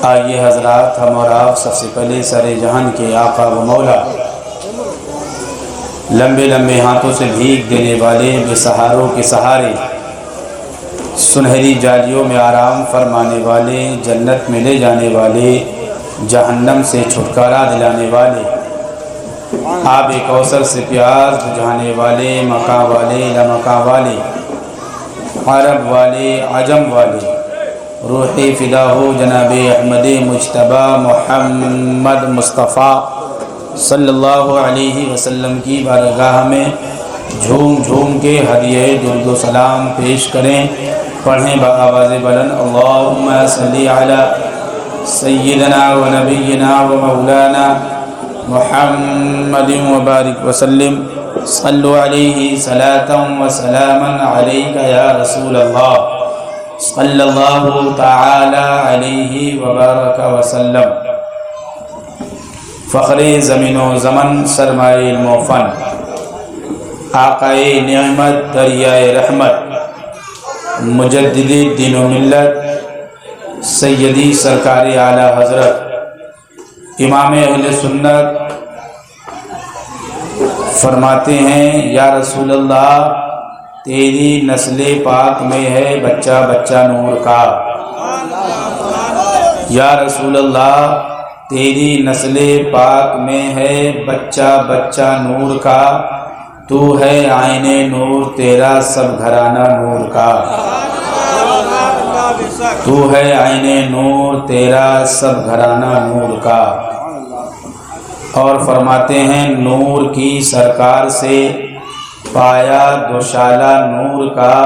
آئیے حضرات، ہم اور آپ سب سے پہلے سر جہان کے آقا و مولا، لمبے لمبے ہاتھوں سے بھیگ دینے والے، بے سہاروں کے سہارے، سنہری جالیوں میں آرام فرمانے والے، جنت میں لے جانے والے، جہنم سے چھٹکارا دلانے والے، آب کوثر سے پیاس بجھانے والے، مکاں والے لمکاں والے، عرب والے عجم والے، روحی فدا ہو جناب احمد مجتبی محمد مصطفیٰ صلی اللہ علیہ وسلم کی بارگاہ میں جھوم جھوم کے ہدیہ درود و سلام پیش کریں۔ پڑھیں بآواز بلند، اللہم صلی علی سیدنا و نبینا و مولانا محمد وبارک وسلم۔ صلو علیہ صلاۃ و سلاما علیک یا رسول اللہ صلی اللہ تعالی علیہ وبارک وسلم۔ فخر زمین و زمن، سرمائے علم و فن، آقائے نعمت، دریائے رحمت، مجدد دین و ملت، سیدی سرکار اعلی حضرت امام اہل سنت فرماتے ہیں، یا رسول اللہ تیری نسل پاک میں ہے بچہ بچہ نور کا۔ یا رسول اللہ تیری نسل پاک میں ہے بچہ بچہ نور کا، تو ہے عین نور تیرا سب گھرانہ نور کا، تو ہے عین نور تیرا سب گھرانہ نور کا۔ اور فرماتے ہیں، نور کی سرکار سے پایا دوشالہ نور کا،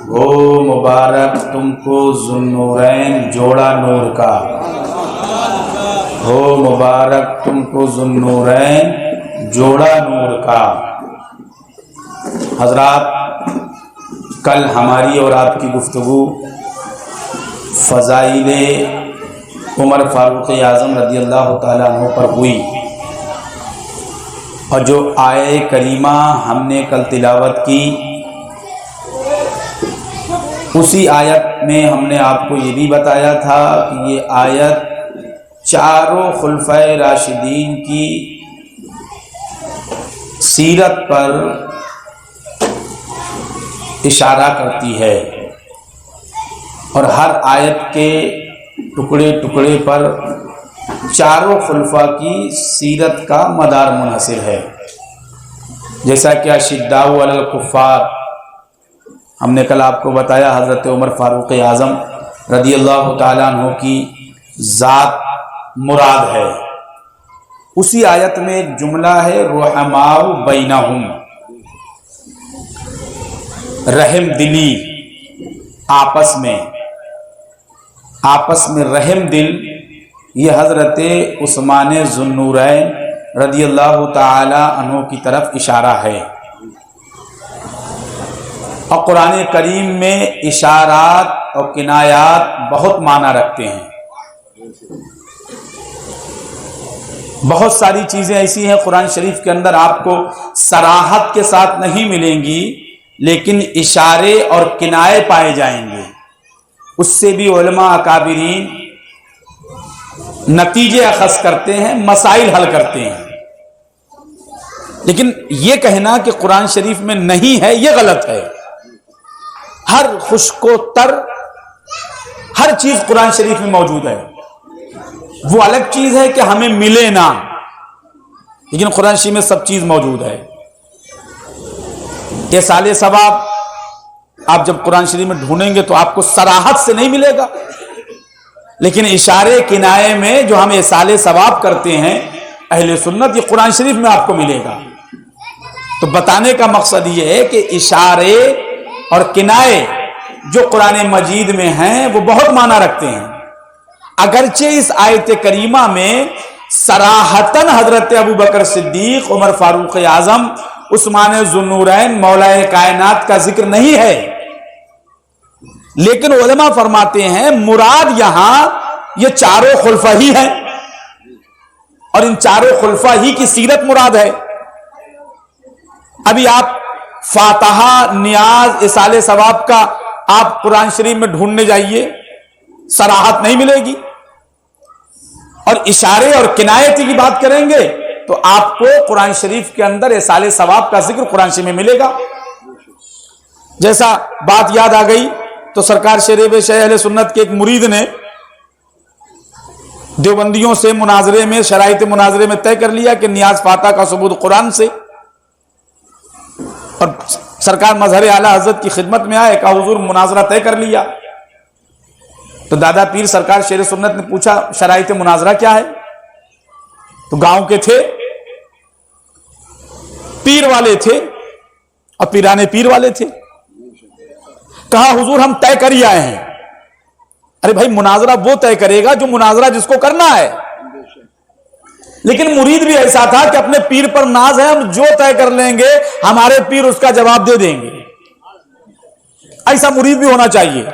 ہو مبارک تم کو ذوالنورین جوڑا نور کا، ہو مبارک تم کو ذوالنورین جوڑا نور کا۔ حضرات، کل ہماری اور آپ کی گفتگو فضائل عمر فاروق اعظم رضی اللہ تعالیٰ عنہ پر ہوئی، اور جو آیہ کریمہ ہم نے کل تلاوت کی، اسی آیت میں ہم نے آپ کو یہ بھی بتایا تھا کہ یہ آیت چاروں خلفائے راشدین کی سیرت پر اشارہ کرتی ہے، اور ہر آیت کے ٹکڑے ٹکڑے پر چاروں خلفاء کی سیرت کا مدار منحصر ہے۔ جیسا کہ اشداء علی الکفار، ہم نے کل آپ کو بتایا حضرت عمر فاروق اعظم رضی اللہ تعالیٰ عنہ کی ذات مراد ہے۔ اسی آیت میں ایک جملہ ہے، رحماء بینہم، رحم دلی، آپس میں رحم دل، یہ حضرت عثمان ذوالنورین رضی اللہ تعالی عنہ کی طرف اشارہ ہے۔ اور قرآن کریم میں اشارات اور کنایات بہت معنی رکھتے ہیں۔ بہت ساری چیزیں ایسی ہیں قرآن شریف کے اندر آپ کو صراحت کے ساتھ نہیں ملیں گی، لیکن اشارے اور کنائے پائے جائیں گے۔ اس سے بھی علماء اکابرین نتیجے اخذ کرتے ہیں، مسائل حل کرتے ہیں۔ لیکن یہ کہنا کہ قرآن شریف میں نہیں ہے، یہ غلط ہے۔ ہر خشک و تر ہر چیز قرآن شریف میں موجود ہے۔ وہ الگ چیز ہے کہ ہمیں ملے نہ، لیکن قرآن شریف میں سب چیز موجود ہے۔ ایصال ثواب آپ جب قرآن شریف میں ڈھونڈیں گے تو آپ کو صراحت سے نہیں ملے گا، لیکن اشارے کنائے میں جو ہم ایصال ثواب کرتے ہیں اہل سنت، یہ قرآن شریف میں آپ کو ملے گا۔ تو بتانے کا مقصد یہ ہے کہ اشارے اور کنائے جو قرآن مجید میں ہیں وہ بہت معنی رکھتے ہیں۔ اگرچہ اس آیت کریمہ میں صراحتاً حضرت ابوبکر صدیق، عمر فاروق اعظم، عثمان ذوالنورین مولا کائنات کا ذکر نہیں ہے، لیکن علماء فرماتے ہیں مراد یہاں یہ چاروں خلفاء ہی ہیں، اور ان چاروں خلفاء ہی کی سیرت مراد ہے۔ ابھی آپ فاتحہ، نیاز، ایصال ثواب کا آپ قرآن شریف میں ڈھونڈنے جائیے، صراحت نہیں ملے گی، اور اشارے اور کنایتی کی بات کریں گے تو آپ کو قرآن شریف کے اندر ایصال ثواب کا ذکر قرآن شریف میں ملے گا. جیسا بات یاد آ گئی تو سرکار شیر بے شہ اہل سنت کے ایک مرید نے دیوبندیوں سے مناظرے میں شرائط مناظرے میں طے کر لیا کہ نیاز فاتح کا ثبوت قرآن سے، اور سرکار مظہر اعلیٰ حضرت کی خدمت میں آئے، کہا حضور مناظرہ طے کر لیا. تو دادا پیر سرکار شیر سنت نے پوچھا شرائط مناظرہ کیا ہے؟ تو گاؤں کے تھے، پیر والے تھے اور پیرانے پیر والے تھے. کہا حضور ہم طے کر ہی آئے ہیں. ارے بھائی مناظرہ وہ طے کرے گا جو مناظرہ جس کو کرنا ہے. لیکن مرید بھی ایسا تھا کہ اپنے پیر پر ناز ہے، ہم جو طے کر لیں گے ہمارے پیر اس کا جواب دے دیں گے. ایسا مرید بھی ہونا چاہیے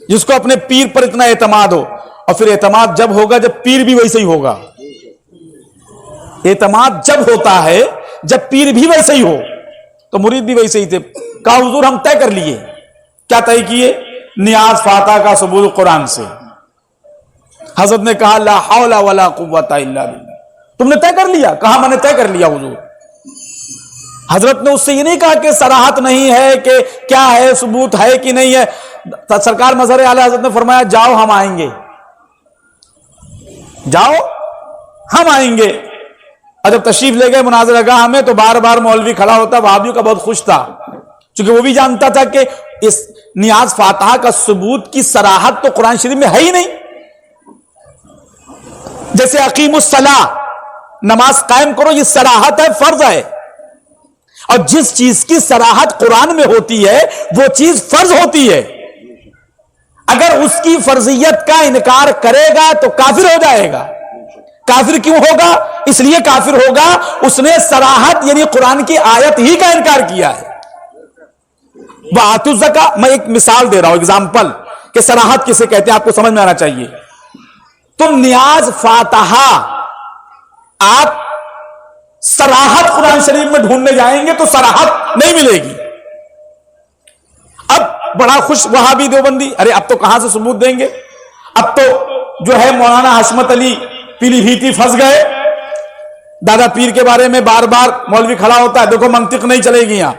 جس کو اپنے پیر پر اتنا اعتماد ہو. اور پھر اعتماد جب ہوگا جب پیر بھی ویسے ہی ہوگا. اعتماد جب ہوتا ہے جب پیر بھی ویسے ہی ہو. تو مرید بھی ویسے ہی تھے. کہا حضور ہم طے کر لیے. کیا طے کیے؟ نیاز فاتح کا ثبوت قرآن سے. حضرت نے کہا لا حول ولا قوت الا باللہ. تم نے طے کر لیا؟ کہا میں نے طے کر لیا حضور. حضرت نے اس سے یہ نہیں کہا کہ صراحت نہیں ہے کہ کیا ہے، ثبوت ہے کہ نہیں ہے. سرکار مظہر اعلیٰ حضرت نے فرمایا جاؤ ہم آئیں گے، جاؤ ہم آئیں گے. اور جب تشریف لے گئے مناظرہ گاہ میں تو بار بار مولوی کھڑا ہوتا، وہابیوں کا بہت خوش تھا، چونکہ وہ بھی جانتا تھا کہ اس نیاز فاتحہ کا ثبوت کی صراحت تو قرآن شریف میں ہے ہی نہیں. جیسے اقیم الصلاۃ، نماز قائم کرو، یہ صراحت ہے، فرض ہے. اور جس چیز کی صراحت قرآن میں ہوتی ہے وہ چیز فرض ہوتی ہے. اگر اس کی فرضیت کا انکار کرے گا تو کافر ہو جائے گا. کافر کیوں ہوگا؟ اس لیے کافر ہوگا اس نے صراحت یعنی قرآن کی آیت ہی کا انکار کیا ہے. وَآتُوا الزَّکَاۃَ، میں ایک مثال دے رہا ہوں، اگزامپل، کہ صراحت کسے کہتے ہیں آپ کو سمجھ میں آنا چاہیے. تو نیاز فاتحہ آپ صراحت قرآن شریف میں ڈھونڈنے جائیں گے تو صراحت نہیں ملے گی. اب بڑا خوش وہابی دیوبندی، ارے اب تو کہاں سے ثبوت دیں گے؟ اب تو جو ہے مولانا حشمت علی پیلی بھیتی پھنس گئے. دادا پیر کے بارے میں بار بار مولوی کھڑا ہوتا ہے، دیکھو منطق نہیں چلے گی یہاں،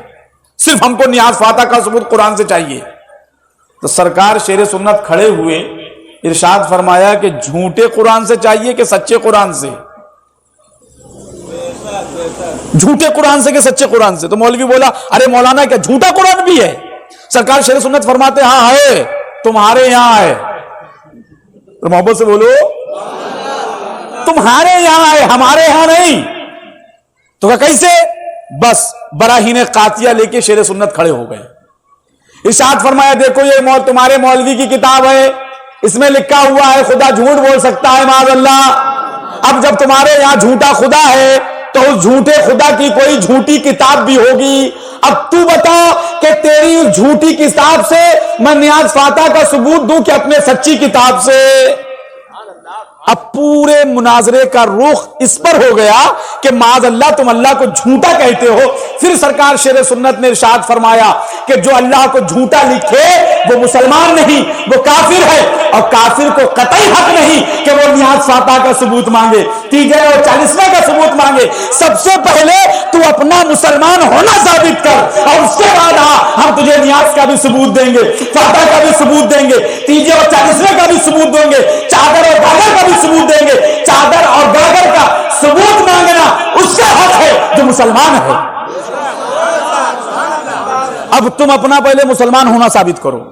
صرف ہم کو نیاز فاتح کا ثبوت قرآن سے چاہیے. تو سرکار شیر سنت کھڑے ہوئے، ارشاد فرمایا کہ جھوٹے قرآن سے چاہیے کہ سچے قرآن سے؟ جھوٹے قرآن سے کہ سچے قرآن سے؟ تو مولوی بولا ارے مولانا کیا جھوٹا قرآن بھی ہے؟ سرکار شیر سنت فرماتے ہاں ہے، تمہارے یہاں ہے. تو محبت سے بولو تمہارے یہاں ہے، ہمارے یہاں نہیں. تو کہا کیسے؟ بس براہین قاطعہ لے کے شیر سنت کھڑے ہو گئے. ارشاد فرمایا دیکھو یہ تمہارے مولوی کی کتاب ہے، اس میں لکھا ہوا ہے خدا جھوٹ بول سکتا ہے معاذ اللہ. اب جب تمہارے یہاں جھوٹا خدا ہے تو اس جھوٹے خدا کی کوئی جھوٹی کتاب بھی ہوگی. اب تو بتا کہ تیری جھوٹی کتاب سے میں نیاز فاتح کا ثبوت دوں کہ اپنے سچی کتاب سے؟ اب پورے مناظرے کا رخ اس پر ہو گیا کہ معاذ اللہ تم اللہ کو جھوٹا کہتے ہو. پھر سرکار شیر سنت نے ارشاد فرمایا کہ جو اللہ کو جھوٹا لکھے وہ مسلمان نہیں، وہ کافر ہے. اور کافر کو قطعی حق نہیں کہ وہ نیاز فاتح کا ثبوت مانگے، 30 اور 40واں کا ثبوت مانگے. سب سے پہلے تو اپنا مسلمان ہونا ثابت کر، اور اس کے بعد ہم تجھے نیاز کا بھی ثبوت دیں گے، فاتح کا بھی ثبوت دیں گے، 30 اور 40واں کا بھی ثبوت دیں گے، چادر اور گاگر کا بھی ثبوت دیں گے. چادر اور گاگر کا ثبوت مانگنا اس کا حق ہے جو مسلمان ہے. اب تم اپنا پہلے مسلمان ہونا ثابت کرو.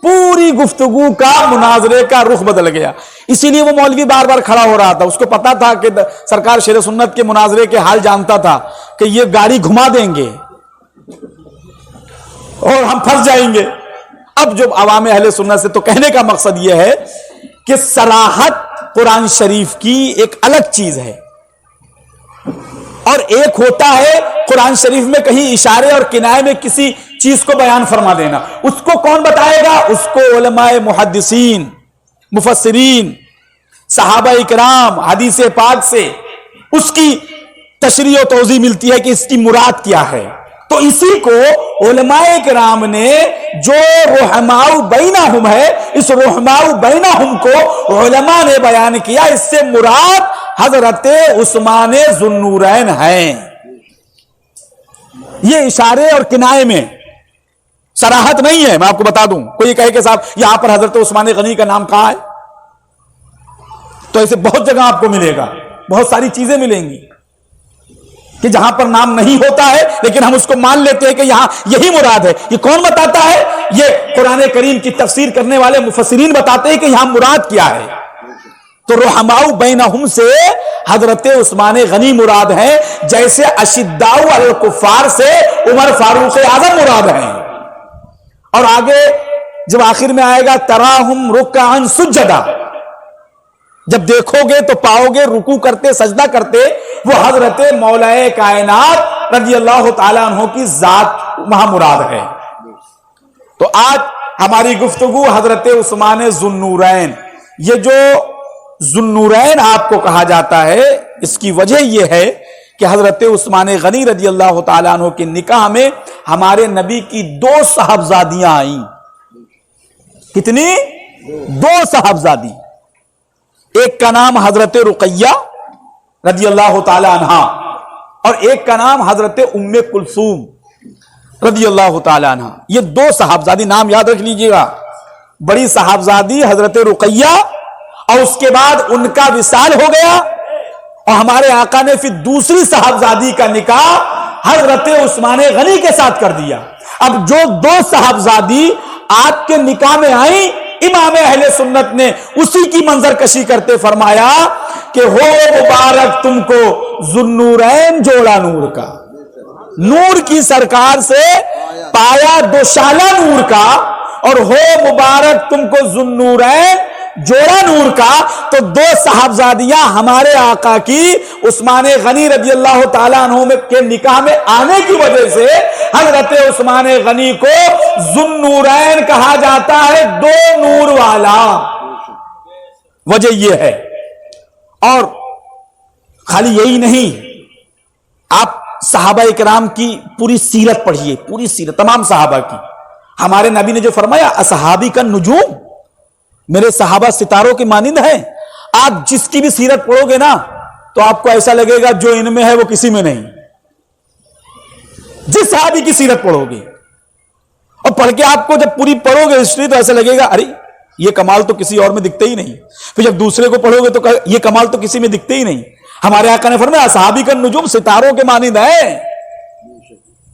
پوری گفتگو کا مناظرے کا رخ بدل گیا. اسی لیے وہ مولوی بار بار کھڑا ہو رہا تھا، اس کو پتا تھا کہ سرکار شیر سنت کے مناظرے کے حال جانتا تھا کہ یہ گاڑی گھما دیں گے اور ہم پھنس جائیں گے. اب جب عوام اہل سنت سے، تو کہنے کا مقصد یہ ہے کہ صراحت قرآن شریف کی ایک الگ چیز ہے، اور ایک ہوتا ہے قرآن شریف میں کہیں اشارے اور کنایے میں کسی چیز کو بیان فرما دینا. اس کو کون بتائے گا؟ اس کو علماء محدثین، مفسرین، صحابہ اکرام، حدیث پاک سے اس کی تشریح و توضیح ملتی ہے کہ اس کی مراد کیا ہے. تو اسی کو علماء کرام نے جو رحماء بینہم ہے، اس رحماء بینہم کو علماء نے بیان کیا، اس سے مراد حضرت عثمان ذو النورین ہیں۔ یہ اشارے اور کنائے میں صراحت نہیں ہے، میں آپ کو بتا دوں۔ کوئی کہے کہ صاحب یہاں پر حضرت عثمان غنی کا نام کہاں ہے، تو ایسے بہت جگہ آپ کو ملے گا، بہت ساری چیزیں ملیں گی کہ جہاں پر نام نہیں ہوتا ہے لیکن ہم اس کو مان لیتے ہیں کہ یہاں یہی مراد ہے۔ یہ کون بتاتا ہے؟ یہ قرآن کریم کی تفسیر کرنے والے مفسرین بتاتے ہیں کہ یہاں مراد کیا ہے۔ تو رحماء بینہم سے حضرت عثمان غنی مراد ہیں، جیسے اشداء علی الکفار سے عمر فاروق اعظم مراد ہیں۔ اور آگے جب آخر میں آئے گا تراہم رکعا سجدا، جب دیکھو گے تو پاؤ گے رکوع کرتے سجدہ کرتے، وہ حضرت مولا کائنات رضی اللہ تعالیٰ عنہ کی ذات وہاں مراد ہے۔ تو آج ہماری گفتگو حضرت عثمان ذو النورین، یہ جو ذو النورین آپ کو کہا جاتا ہے، اس کی وجہ یہ ہے کہ حضرت عثمان غنی رضی اللہ تعالیٰ عنہ کے نکاح میں ہمارے نبی کی 2 صاحبزادیاں آئیں۔ کتنی؟ 2 صاحبزادی۔ ایک کا نام حضرت رقیہ رضی اللہ تعالی عنہا اور ایک کا نام حضرت ام کلثوم رضی اللہ تعالی عنہا۔ یہ 2 صاحبزادی نام یاد رکھ لیجئے گا۔ بڑی صاحبزادی حضرت رقیہ، اور اس کے بعد ان کا وصال ہو گیا، اور ہمارے آقا نے پھر دوسری صاحبزادی کا نکاح حضرت عثمان غنی کے ساتھ کر دیا۔ اب جو 2 صاحبزادی آپ کے نکاح میں آئیں، امام اہل سنت نے اسی کی منظر کشی کرتے فرمایا کہ ہو مبارک تم کو ذو النورین جوڑا نور کا، نور کی سرکار سے پایا دوشالہ نور کا، اور ہو مبارک تم کو ذو النورین جوڑا نور کا۔ تو 2 صاحبزادیاں ہمارے آقا کی عثمان غنی رضی اللہ تعالیٰ عنہ کے نکاح میں آنے کی وجہ سے حضرت عثمان غنی کو ذو النورین کہا جاتا ہے، 2 نور والا۔ وجہ یہ ہے، اور خالی یہی نہیں، آپ صحابہ اکرام کی پوری سیرت پڑھیے، پوری سیرت تمام صحابہ کی۔ ہمارے نبی نے جو فرمایا اصحابی کا نجوم، میرے صحابہ ستاروں کے مانند ہیں۔ آپ جس کی بھی سیرت پڑھو گے نا تو آپ کو ایسا لگے گا جو ان میں ہے وہ کسی میں نہیں۔ جس صحابی کی سیرت پڑھو گے اور پڑھ کے آپ کو جب پوری پڑھو گے ہسٹری، تو ایسا لگے گا ارے یہ کمال تو کسی اور میں دکھتے ہی نہیں۔ پھر جب دوسرے کو پڑھو گے تو یہ کمال تو کسی میں دکھتے ہی نہیں۔ ہمارے آقا نے فرمایا اصحابی کا نجوم ستاروں کے مانند ہے۔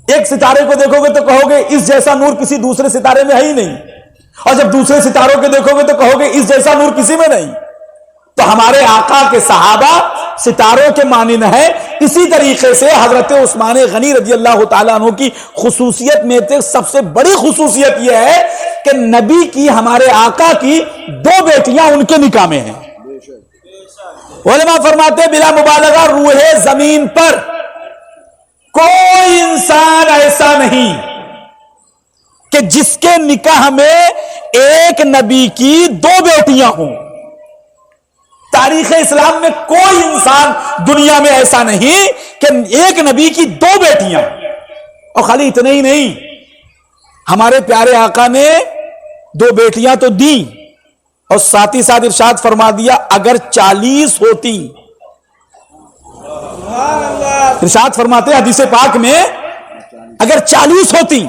ایک ستارے کو دیکھو گے تو کہو گے اس جیسا نور کسی دوسرے ستارے میں ہے ہی نہیں، اور جب دوسرے ستاروں کے دیکھو گے تو کہو گے اس جیسا نور کسی میں نہیں۔ تو ہمارے آقا کے صحابہ ستاروں کے مانند ہیں۔ اسی طریقے سے حضرت عثمان غنی رضی اللہ تعالیٰ عنہ کی خصوصیت میں سے سب سے بڑی خصوصیت یہ ہے کہ نبی کی، ہمارے آقا کی 2 بیٹیاں ان کے نکاح میں ہیں۔ علماء فرماتے بلا مبالغہ روح زمین پر کوئی انسان ایسا نہیں کہ جس کے نکاح میں ایک نبی کی 2 بیٹیاں ہوں۔ تاریخ اسلام میں کوئی انسان دنیا میں ایسا نہیں کہ ایک نبی کی 2 بیٹیاں۔ اور خالی اتنے ہی نہیں، ہمارے پیارے آقا نے 2 بیٹیاں تو دی، اور ساتھ ہی ساتھ ارشاد فرما دیا اگر 40 ہوتی، ارشاد فرماتے ہیں حدیث پاک میں اگر 40 ہوتی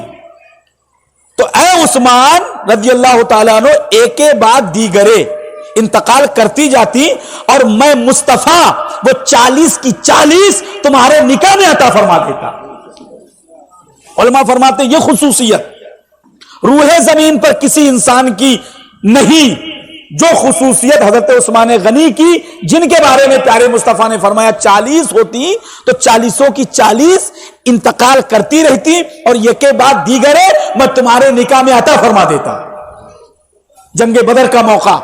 تو اے عثمان رضی اللہ تعالیٰ عنہ ایک کے بعد دیگرے انتقال کرتی جاتی، اور میں مصطفیٰ وہ 40 کی 40 تمہارے نکاح میں عطا فرما دیتا۔ علماء فرماتے یہ خصوصیت روح زمین پر کسی انسان کی نہیں، جو خصوصیت حضرت عثمان غنی کی، جن کے بارے میں پیارے مصطفیٰ نے فرمایا 40 ہوتی تو 40 کی 40 انتقال کرتی رہتی، اور یہ کے بعد دیگرے میں تمہارے نکاح میں عطا فرما دیتا۔ جنگ بدر کا موقع،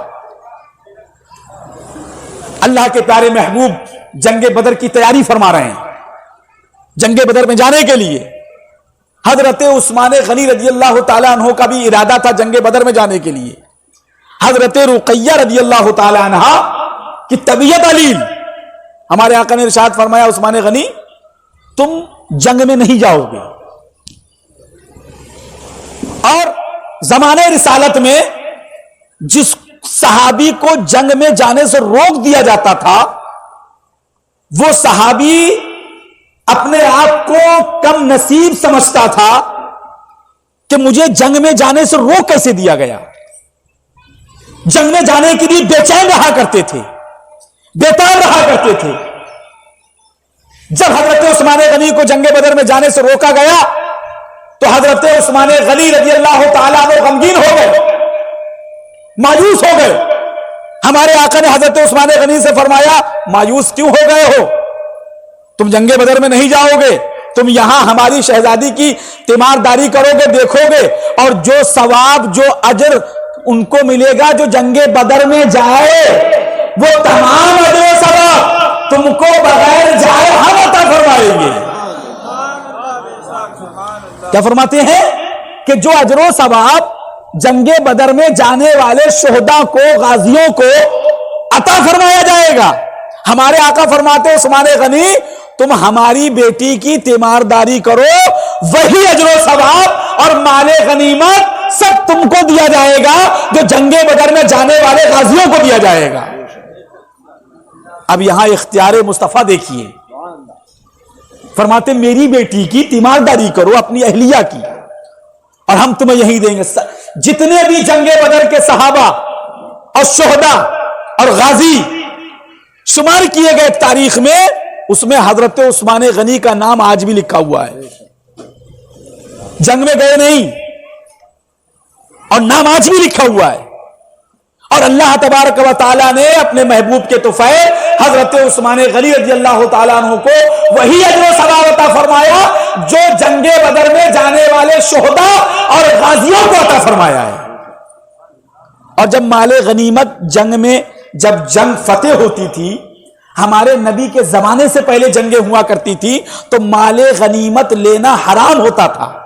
اللہ کے پیارے محبوب جنگ بدر کی تیاری فرما رہے ہیں۔ جنگ بدر میں جانے کے لیے حضرت عثمان غنی رضی اللہ تعالیٰ عنہ کا بھی ارادہ تھا جنگ بدر میں جانے کے لیے۔ حضرت رقیہ رضی اللہ تعالیٰ عنہ کی طبیعت علیل، ہمارے آقا نے ارشاد فرمایا عثمان غنی تم جنگ میں نہیں جاؤ گے، اور زمانے رسالت میں جس صحابی کو جنگ میں جانے سے روک دیا جاتا تھا وہ صحابی اپنے آپ کو کم نصیب سمجھتا تھا کہ مجھے جنگ میں جانے سے روک کیسے دیا گیا. جنگ میں جانے کے لیے بے چین رہا کرتے تھے, بےتاب رہا کرتے تھے. جب حضرت عثمان غنی کو جنگ بدر میں جانے سے روکا گیا تو حضرت عثمان غنی رضی اللہ تعالیٰ عنہ غمگین ہو گئے, مایوس ہو گئے. ہمارے آقا نے حضرت عثمان غنی سے فرمایا مایوس کیوں ہو گئے ہو؟ تم جنگ بدر میں نہیں جاؤ گے, تم یہاں ہماری شہزادی کی تیمارداری کرو گے, دیکھو گے, اور جو ثواب جو اجر ان کو ملے گا جو جنگ بدر میں جائے وہ تمام اجر و ثواب تم کو بغیر جائے ہم عطا فرمائیں گے. کیا فرماتے ہیں کہ جو اجر و ثواب جنگ بدر میں جانے والے شہداء کو, غازیوں کو عطا فرمایا جائے گا. ہمارے آقا فرماتے عثمان غنی تم ہماری بیٹی کی تیمارداری کرو, وہی اجر و ثواب اور مال غنیمت سب تم کو دیا جائے گا جو جنگ بدر میں جانے والے غازیوں کو دیا جائے گا. اب یہاں اختیار مصطفیٰ دیکھیے, فرماتے میری بیٹی کی تیمارداری کرو, اپنی اہلیہ کی, اور ہم تمہیں یہی دیں گے. جتنے بھی جنگ بدر کے صحابہ اور شہداء اور غازی شمار کیے گئے تاریخ میں, اس میں حضرت عثمان غنی کا نام آج بھی لکھا ہوا ہے. جنگ میں گئے نہیں اور نام آج بھی لکھا ہوا ہے. اور اللہ تبارک و تعالیٰ نے اپنے محبوب کے طفیل حضرت عثمان غنی رضی اللہ تعالیٰ عنہ کو وہی اجر و ثواب عطا فرمایا جو جنگ بدر میں جانے والے شہداء اور غازیوں کو عطا فرمایا ہے. اور جب مال غنیمت جنگ میں جب جنگ فتح ہوتی تھی, ہمارے نبی کے زمانے سے پہلے جنگیں ہوا کرتی تھی, تو مال غنیمت لینا حرام ہوتا تھا.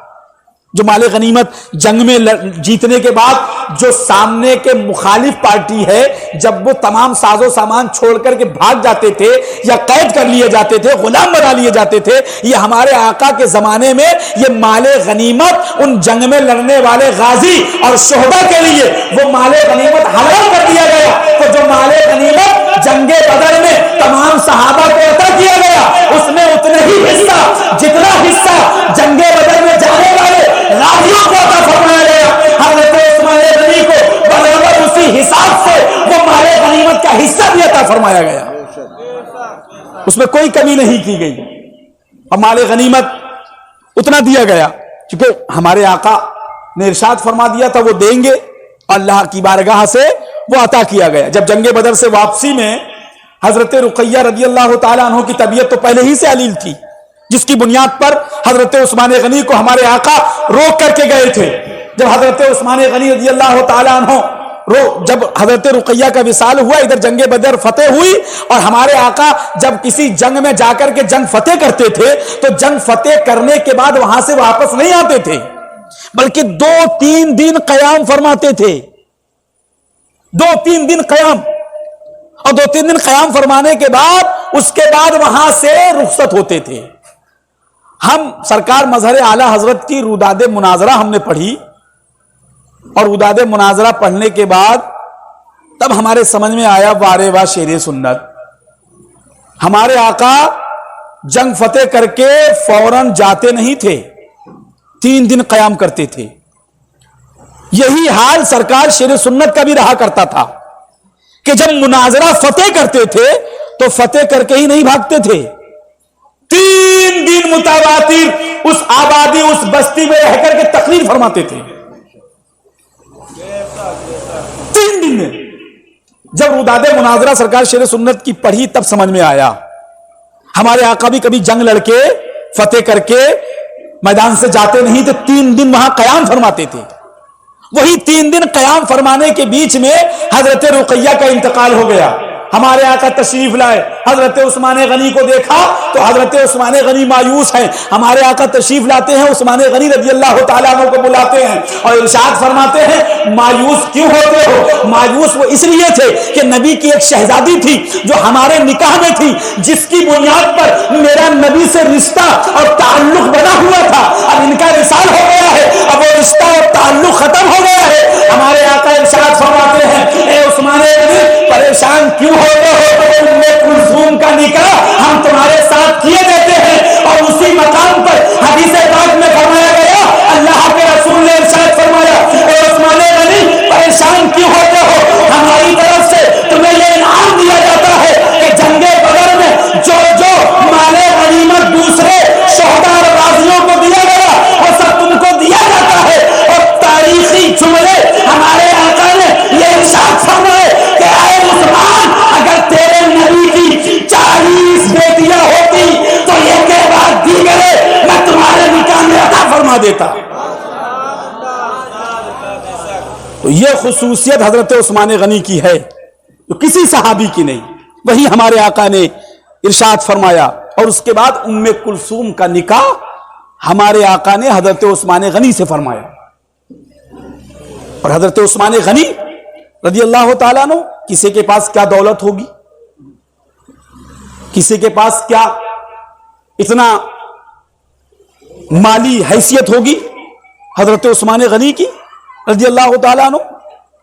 جو مال غنیمت جنگ میں جیتنے کے بعد جو سامنے کے مخالف پارٹی ہے, جب وہ تمام ساز و سامان چھوڑ کر کے بھاگ جاتے تھے یا قید کر لیے جاتے تھے, غلام بنا لیے جاتے تھے, یہ ہمارے آقا کے زمانے میں یہ مال غنیمت ان جنگ میں لڑنے والے غازی اور شہداء کے لیے وہ مال غنیمت حلال کر دیا گیا. تو جو مال غنیمت جنگ بدر میں تمام صحابہ کو عطا کیا گیا, اس میں اتنے ہی حصہ جتنا حصہ جنگ بدر میں جانے والے غازیوں کو عطا فرمایا گیا. حضرت عثمان غنی کو برابر اسی حساب سے وہ مال غنیمت کا حصہ بھی عطا فرمایا گیا, اس میں کوئی کمی نہیں کی گئی, اور مال غنیمت اتنا دیا گیا کیونکہ ہمارے آقا نے ارشاد فرما دیا تھا وہ دیں گے, اللہ کی بارگاہ سے وہ عطا کیا گیا. جب جنگ بدر سے واپسی میں حضرت رقیہ رضی اللہ تعالیٰ عنہ کی طبیعت تو پہلے ہی سے علیل تھی, جس کی بنیاد پر حضرت عثمان غنی کو ہمارے آقا روک کر کے گئے تھے. جب حضرت عثمان غنی رضی اللہ تعالیٰ عنہ جب حضرت رقیہ کا وصال ہوا, ادھر جنگ بدر فتح ہوئی, اور ہمارے آقا جب کسی جنگ میں جا کر کے جنگ فتح کرتے تھے تو جنگ فتح کرنے کے بعد وہاں سے واپس نہیں آتے تھے, بلکہ 2-3 دن قیام فرماتے تھے. 2-3 دن قیام, اور 2-3 دن قیام فرمانے کے بعد اس کے بعد وہاں سے رخصت ہوتے تھے. ہم سرکار مظہر اعلی حضرت کی روداد مناظرہ ہم نے پڑھی, اور روداد مناظرہ پڑھنے کے بعد تب ہمارے سمجھ میں آیا وارے واہ شیر سنت. ہمارے آقا جنگ فتح کر کے فوراً جاتے نہیں تھے, 3 دن قیام کرتے تھے. یہی حال سرکار شیر سنت کا بھی رہا کرتا تھا کہ جب مناظرہ فتح کرتے تھے تو فتح کر کے ہی نہیں بھاگتے تھے, 3 دن متواتر اس آبادی اس بستی میں رہ کر کے تقریر فرماتے تھے. 3 دن میں جب روداد مناظرہ سرکار شیر سنت کی پڑھی تب سمجھ میں آیا ہمارے آقا بھی کبھی جنگ لڑ کے فتح کر کے میدان سے جاتے نہیں تھے, 3 دن وہاں قیام فرماتے تھے. وہی 3 دن قیام فرمانے کے بیچ میں حضرت رقیہ کا انتقال ہو گیا. ہمارے آقا تشریف لائے, حضرت عثمان غنی کو دیکھا تو حضرت عثمان غنی مایوس ہیں. ہمارے آقا تشریف لاتے ہیں, عثمان غنی رضی اللہ تعالیٰ عنہ کو بلاتے ہیں اور ارشاد فرماتے ہیں مایوس کیوں ہوتے ہو؟ مایوس وہ اس لیے تھے کہ نبی کی ایک شہزادی تھی جو ہمارے نکاح میں تھی, جس کی بنیاد پر میرا نبی سے رشتہ اور تعلق بنا ہوا تھا. اب ان کا وصال ہو گیا ہے, اب وہ رشتہ اور تعلق ختم ہو گیا ہے. ہمارے آقا ارشاد فرماتے ہیں اے عثمان غنی پریشان کیوں ہوتے ہو؟ ام کلثوم کا نکاح ہم تمہارے ساتھ کیے دیتے ہیں. اور اسی مقام پر حدیث پاک میں فرمایا گیا, اللہ کے رسول نے ارشاد فرمایا اے عثمان غنی پریشان کیوں ہوتے ہو؟ ہماری طرف سے تمہیں یہ انعام دیا جاتا ہے کہ جنگ بدر میں جو جو مال غنیمت دوسرے شہداء اور غازیوں کو دیا گیا وہ سب تم کو دیا جاتا ہے. اور تاریخی جملے ہمارے آقا نے یہ ارشاد فرمائے کہ اے عثمان اگر تیرے نبی کی 40 بیٹیاں ہوتی تو یہ کے بعد دیگرے میں تمہارے نکاح میں عطا فرما دیتا. تو یہ خصوصیت حضرت عثمان غنی کی ہے تو کسی صحابی کی نہیں. وہی ہمارے آقا نے ارشاد فرمایا. اور اس کے بعد ام کلثوم کا نکاح ہمارے آقا نے حضرت عثمان غنی سے فرمایا. اور حضرت عثمان غنی رضی اللہ تعالیٰ عنہ, کسی کے پاس کیا دولت ہوگی, کسی کے پاس کیا اتنا مالی حیثیت ہوگی حضرت عثمان غنی کی رضی اللہ تعالیٰ عنہ.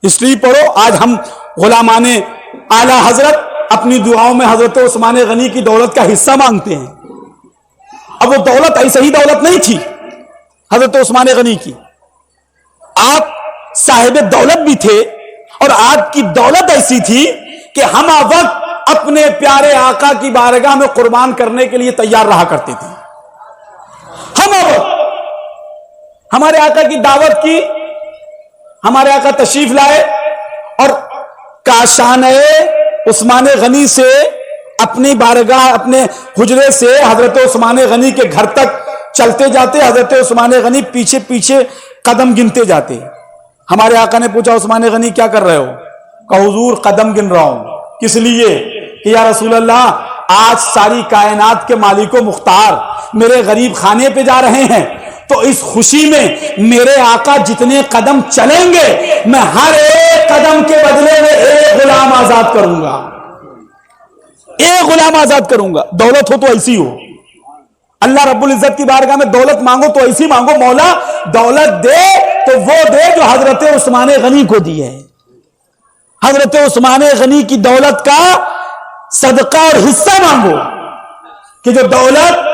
اس لیے پڑھو آج ہم غلامان اعلی حضرت اپنی دعاؤں میں حضرت عثمان غنی کی دولت کا حصہ مانگتے ہیں. اب وہ دولت ایسے ہی دولت نہیں تھی حضرت عثمان غنی کی. آپ صاحب دولت بھی تھے اور آپ کی دولت ایسی تھی کہ ہم وقت اپنے پیارے آقا کی بارگاہ میں قربان کرنے کے لیے تیار رہا کرتے تھے. ہم ہمارے آقا کی دعوت کی, ہمارے آقا تشریف لائے اور کاشان عثمان غنی سے اپنی بارگاہ اپنے حجرے سے حضرت عثمان غنی کے گھر تک چلتے جاتے. حضرت عثمان غنی پیچھے پیچھے قدم گنتے جاتے. ہمارے آقا نے پوچھا عثمان غنی کیا کر رہے ہو؟ کہ حضور قدم گن رہا ہوں. کس لیے؟ کہ یا رسول اللہ آج ساری کائنات کے مالک و مختار میرے غریب خانے پہ جا رہے ہیں, تو اس خوشی میں میرے آقا جتنے قدم چلیں گے میں ہر ایک قدم کے بدلے میں ایک غلام آزاد کروں گا, ایک غلام آزاد کروں گا. دولت ہو تو ایسی ہو, اللہ رب العزت کی بارگاہ میں دولت مانگو تو ایسی مانگو مولا دولت دے تو وہ دے جو حضرت عثمان غنی کو دی ہے. حضرت عثمان غنی کی دولت کا صدقہ اور حصہ مانگو کہ جو دولت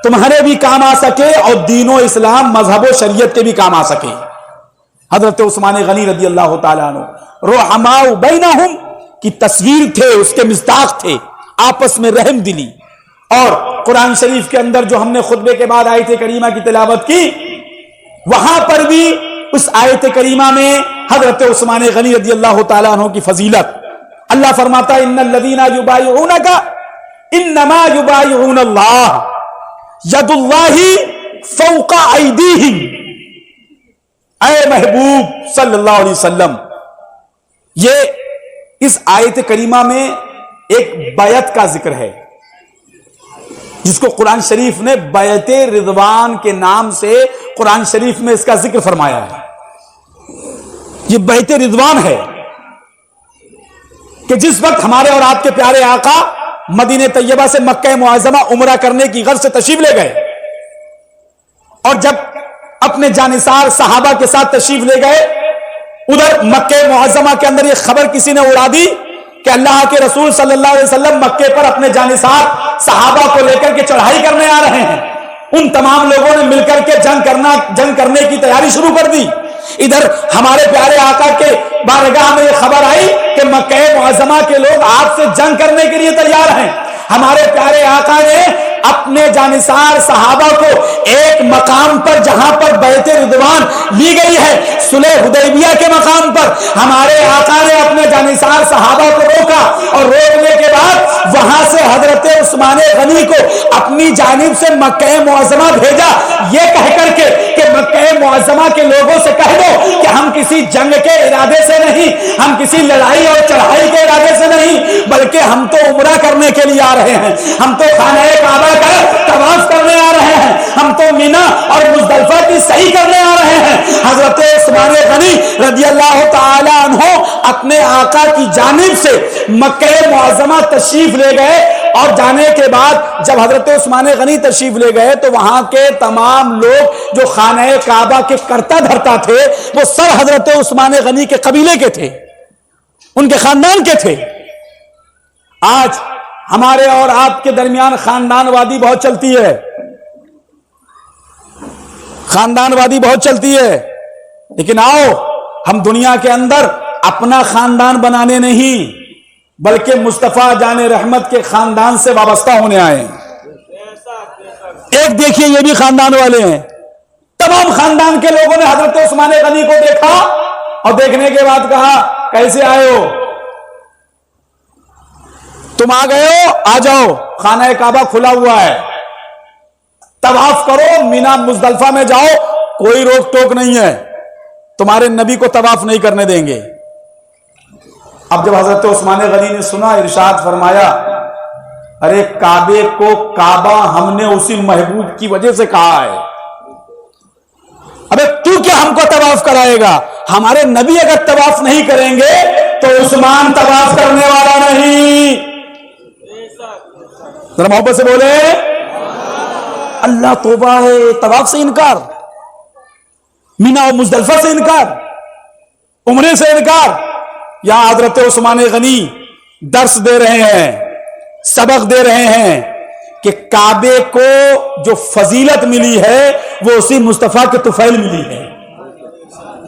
تمہارے بھی کام آ سکے اور دین و اسلام مذہب و شریعت کے بھی کام آ سکے. حضرت عثمان غنی رضی اللہ تعالیٰ عنہ رحماء بینہم کی تصویر تھے, اس کے مصداق تھے, آپس میں رحم دلی. اور قرآن شریف کے اندر جو ہم نے خطبے کے بعد آیت کریمہ کی تلاوت کی, وہاں پر بھی اس آیت کریمہ میں حضرت عثمان غنی رضی اللہ تعالیٰ عنہ کی فضیلت اللہ فرماتا ہے ان الذین یبایعونک انما یبایعون اللہ ید اللہ فوق ایدیہم. اے محبوب صلی اللہ علیہ وسلم, یہ اس آیت کریمہ میں ایک بیعت کا ذکر ہے جس کو قرآن شریف نے بیعت رضوان کے نام سے قرآن شریف میں اس کا ذکر فرمایا ہے. یہ بیعت رضوان ہے کہ جس وقت ہمارے اور آپ کے پیارے آقا مدینہ طیبہ سے مکہ معظمہ عمرہ کرنے کی غرض سے تشریف لے گئے اور جب اپنے جانثار صحابہ کے ساتھ تشریف لے گئے, ادھر مکہ معظمہ کے اندر یہ خبر کسی نے اڑا دی کہ اللہ کے رسول صلی اللہ علیہ وسلم مکے پر اپنے جانثار صحابہ کو لے کر کے چڑھائی کرنے آ رہے ہیں. ان تمام لوگوں نے مل کر کے جنگ کرنے کی تیاری شروع کر دی. ادھر ہمارے پیارے آقا کے بارگاہ میں یہ خبر آئی کہ مکہ معظمہ کے لوگ آپ سے جنگ کرنے کے لیے تیار ہیں. ہمارے پیارے آقا نے اپنے جانثار صحابہ کو ایک مقام پر جہاں پر بیعت رضوان لی گئی ہے صلح حدیبیہ کے مقام پر ہمارے آقا نے اپنے جانثار صحابہ کو روکا اور روکنے کے بعد وہاں سے حضرت عثمان غنی کو اپنی جانب سے مکہ معظمہ بھیجا یہ کہہ کر کے کہ مکہ معظمہ کے لوگوں سے کہہ دو کہ ہم کسی جنگ کے ارادے سے نہیں, ہم کسی لڑائی اور چڑھائی کے ارادے سے نہیں, بلکہ لیے آ رہے ہیں, ہم تو خانہ کعبہ کا طواف کرنے آ رہے ہیں, ہم تو مینا اور مزدلفہ کی صحیح کرنے آ رہے ہیں. حضرت عثمان غنی رضی اللہ تعالی عنہ اپنے آقا کی جانب سے مکہ معظمہ تشریف لے گئے, اور جانے کے بعد جب حضرت عثمان غنی تشریف لے گئے تو وہاں کے تمام لوگ جو خانہ کعبہ کے کرتا دھرتا تھے وہ سب حضرت عثمان غنی کے قبیلے کے تھے, ان کے خاندان کے تھے. آج ہمارے اور آپ کے درمیان خاندان وادی بہت چلتی ہے, خاندان وادی بہت چلتی ہے, لیکن آؤ ہم دنیا کے اندر اپنا خاندان بنانے نہیں بلکہ مصطفیٰ جان رحمت کے خاندان سے وابستہ ہونے آئے ہیں. ایک دیکھیے یہ بھی خاندان والے ہیں, تمام خاندان کے لوگوں نے حضرت عثمان غنی کو دیکھا اور دیکھنے کے بعد کہا کیسے آئے ہو, تم آ گئے ہو, آ جاؤ, خانہ کعبہ کھلا ہوا ہے, طواف کرو, مینا مزدلفہ میں جاؤ, کوئی روک ٹوک نہیں ہے, تمہارے نبی کو طواف نہیں کرنے دیں گے. اب جب حضرت عثمان غنی نے سنا, ارشاد فرمایا ارے کعبے کو کعبہ ہم نے اسی محبوب کی وجہ سے کہا ہے, ابے تو کیا ہم کو طواف کرائے گا, ہمارے نبی اگر طواف نہیں کریں گے تو عثمان طواف کرنے والا نہیں. ذرا محبت سے بولے اللہ توبہ ہے. طواف سے انکار, مینا اور مزدلفہ سے انکار, عمرے سے انکار. یہاں حضرت عثمان غنی درس دے رہے ہیں, سبق دے رہے ہیں کہ کعبے کو جو فضیلت ملی ہے وہ اسی مصطفیٰ کے طفیل ملی ہے,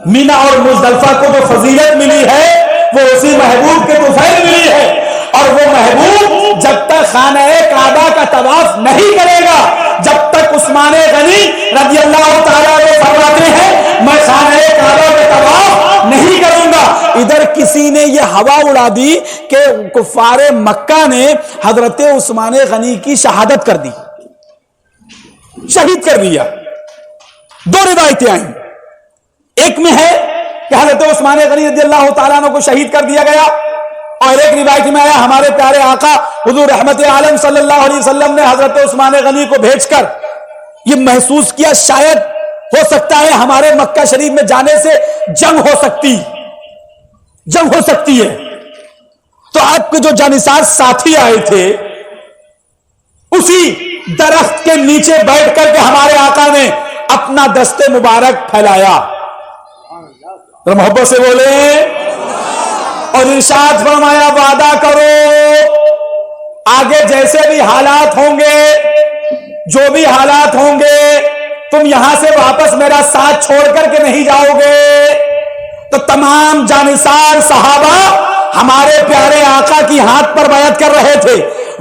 مینا اور مزدلفہ کو جو فضیلت ملی ہے وہ اسی محبوب کے طفیل ملی ہے. اور وہ محبوب جب تک خانہ کعبہ کا طواف نہیں کرے گا, جب تک عثمان غنی رضی اللہ تعالیٰ عنہ فرماتے ہیں میں خانہ کعبہ کا طواف نہیں کروں گا. ادھر کسی نے یہ ہوا اڑا دی کہ کفار مکہ نے حضرت عثمان غنی کی شہادت کر دی, شہید کر دیا. دو روایتیں آئیں, ایک میں ہے کہ حضرت عثمان غنی رضی اللہ تعالیٰ عنہ کو شہید کر دیا گیا, اور ایک روایت میں آیا ہمارے پیارے آقا حضور رحمت عالم صلی اللہ علیہ وسلم نے حضرت عثمان غنی کو بھیج کر یہ محسوس کیا شاید ہو سکتا ہے ہمارے مکہ شریف میں جانے سے جنگ ہو سکتی ہے, تو آپ کے جو جانثار ساتھی آئے تھے اسی درخت کے نیچے بیٹھ کر کے ہمارے آقا نے اپنا دست مبارک پھیلایا. محبت سے بولے اور ارشاد فرمایا وعدہ کرو آگے جیسے بھی حالات ہوں گے, جو بھی حالات ہوں گے, تم یہاں سے واپس میرا ساتھ چھوڑ کر کے نہیں جاؤ گے. تو تمام جانثار صحابہ ہمارے پیارے آقا کی ہاتھ پر بیعت کر رہے تھے,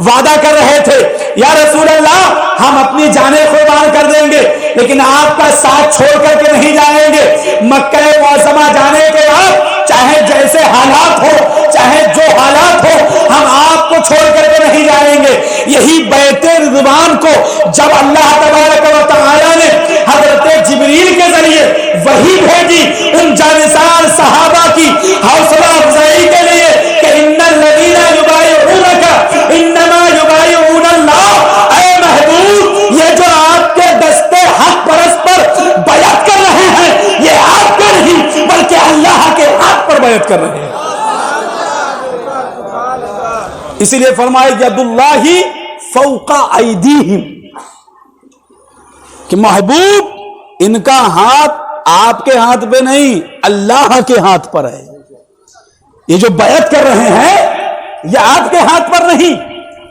وعدہ کر رہے تھے یا رسول اللہ ہم اپنی جانیں قربان کر دیں گے لیکن آپ کا ساتھ چھوڑ کر کے نہیں جائیں گے. مکہ معظمہ جانے کے بعد چاہے جیسے حالات ہو, چاہے جو حالات ہو, ہم آپ کو چھوڑ کر کے نہیں جائیں گے. یہی بیت رضوان کو جب اللہ تبارک و تعالی نے حضرت جبریل کے ذریعے وحی بھیجی ان جانثار صحابہ کی حوصلہ افزائی کے لیے کہ ان الذین یبایعونک انما یبایعون اللہ, اے محبوب یہ جو آپ کے دستے حق پرست پر بیعت کر رہے ہیں یہ آپ کے نہیں بلکہ اللہ کے ہاتھ پر بیعت کر رہے ہیں. اسی لیے فرمائے ید اللہ فوق ایدیہم کہ محبوب ان کا ہاتھ آپ کے ہاتھ پہ نہیں اللہ کے ہاتھ پر ہے. یہ جو بیعت کر رہے ہیں یہ آپ کے ہاتھ پر نہیں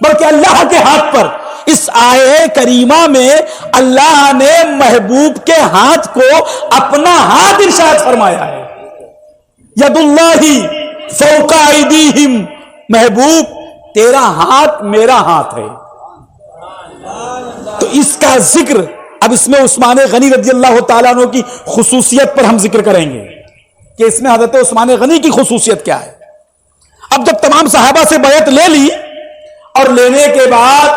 بلکہ اللہ کے ہاتھ پر. اس آیے کریمہ میں اللہ نے محبوب کے ہاتھ کو اپنا ہاتھ ارشاد فرمایا ہے. ید اللہ فوق ایدیہم, محبوب تیرا ہاتھ میرا ہاتھ ہے. تو اس کا ذکر اب اس میں عثمان غنی رضی اللہ تعالیٰ عنہ کی خصوصیت پر ہم ذکر کریں گے کہ اس میں حضرت عثمان غنی کی خصوصیت کیا ہے. اب جب تمام صحابہ سے بیعت لے لی اور لینے کے بعد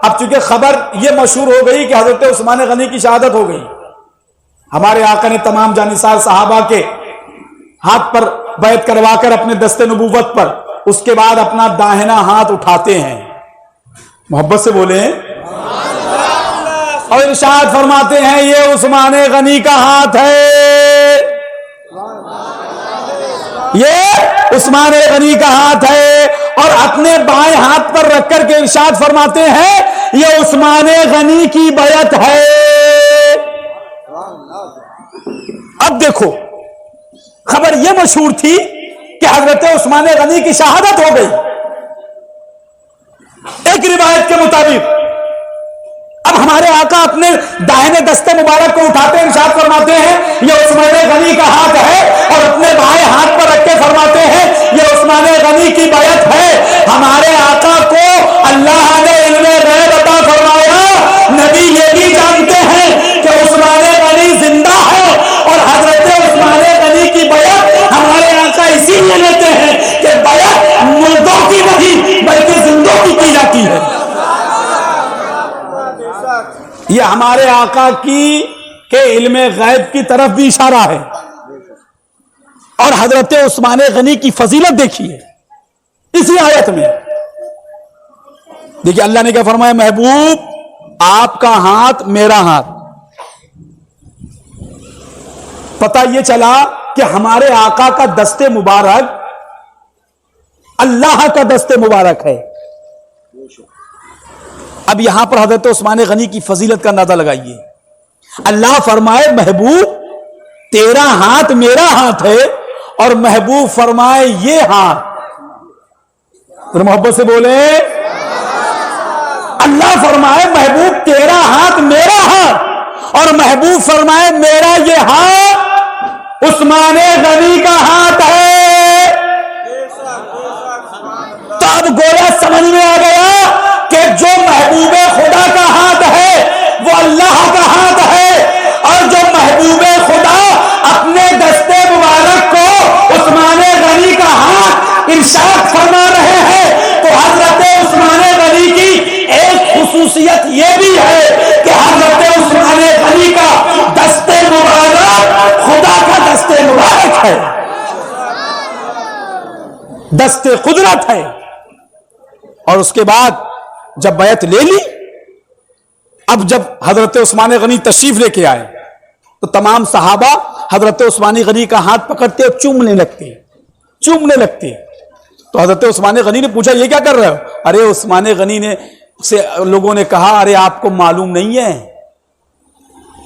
اب چونکہ خبر یہ مشہور ہو گئی کہ حضرت عثمان غنی کی شہادت ہو گئی, ہمارے آقا نے تمام جانثار صحابہ کے ہاتھ پر بیعت کروا کر اپنے دست نبوت پر اس کے بعد اپنا داہنا ہاتھ اٹھاتے ہیں محبت سے بولے. اور ارشاد فرماتے ہیں یہ عثمان غنی کا ہاتھ ہے، یہ عثمان غنی کا ہاتھ ہے. اور اپنے بائیں ہاتھ پر رکھ کر کے ارشاد فرماتے ہیں یہ عثمان غنی کی بیعت ہے. اب دیکھو خبر یہ مشہور تھی کہ حضرت عثمان غنی کی شہادت ہو گئی. ایک روایت کے مطابق اب ہمارے آقا اپنے دائنے دستے مبارک کو اٹھاتے ہیں، ارشاد فرماتے ہیں یہ عثمان غنی کا ہاتھ ہے، اور اپنے بائیں ہاتھ پر رکھ کے فرماتے ہیں یہ عثمان غنی کی بیعت ہے. ہمارے آقا کو اللہ نے علم غیب عطا فرمایا. نبی یہ بھی جانتے ہیں کہ عثمان غنی زندہ ہے، اور حضرت عثمان غنی کی بیعت ہمارے آقا اسی لیے لیتے ہیں کہ بیعت مردوں کی نہیں بلکہ زندوں کی جاتی ہے. یہ ہمارے آقا کی کے علم غیب کی طرف بھی اشارہ ہے. اور حضرت عثمان غنی کی فضیلت دیکھیے اسی آیت میں. دیکھیے اللہ نے کیا فرمایا، محبوب آپ کا ہاتھ میرا ہاتھ. پتہ یہ چلا کہ ہمارے آقا کا دست مبارک اللہ کا دست مبارک ہے. اب یہاں پر حضرت عثمان غنی کی فضیلت کا اندازہ لگائیے. اللہ فرمائے محبوب تیرا ہاتھ میرا ہاتھ ہے، اور محبوب فرمائے یہ ہاتھ. محبت سے بولے. اللہ فرمائے محبوب تیرا ہاتھ میرا ہاتھ، اور محبوب فرمائے میرا یہ ہاتھ عثمان غنی کا ہاتھ ہے. تو اب گویا سمجھ میں آ گیا کہ جو محبوب خدا کا ہاتھ ہے وہ اللہ کا ہاتھ ہے، اور جو محبوب خدا اپنے دستے مبارک کو عثمان غنی کا ہاتھ ارشاد فرما رہے ہیں، تو حضرت عثمان غنی کی ایک خصوصیت یہ بھی ہے کہ حضرت عثمان غنی کا دستے مبارک خدا کا دستے مبارک ہے، دستے قدرت ہے. اور اس کے بعد جب بیعت لے لی، اب جب حضرت عثمان غنی تشریف لے کے آئے تو تمام صحابہ حضرت عثمان غنی کا ہاتھ پکڑتے اور چومنے لگتے. تو حضرت عثمان غنی نے پوچھا یہ کیا کر رہے ہو؟ ارے عثمان غنی نے سے لوگوں نے کہا ارے آپ کو معلوم نہیں ہے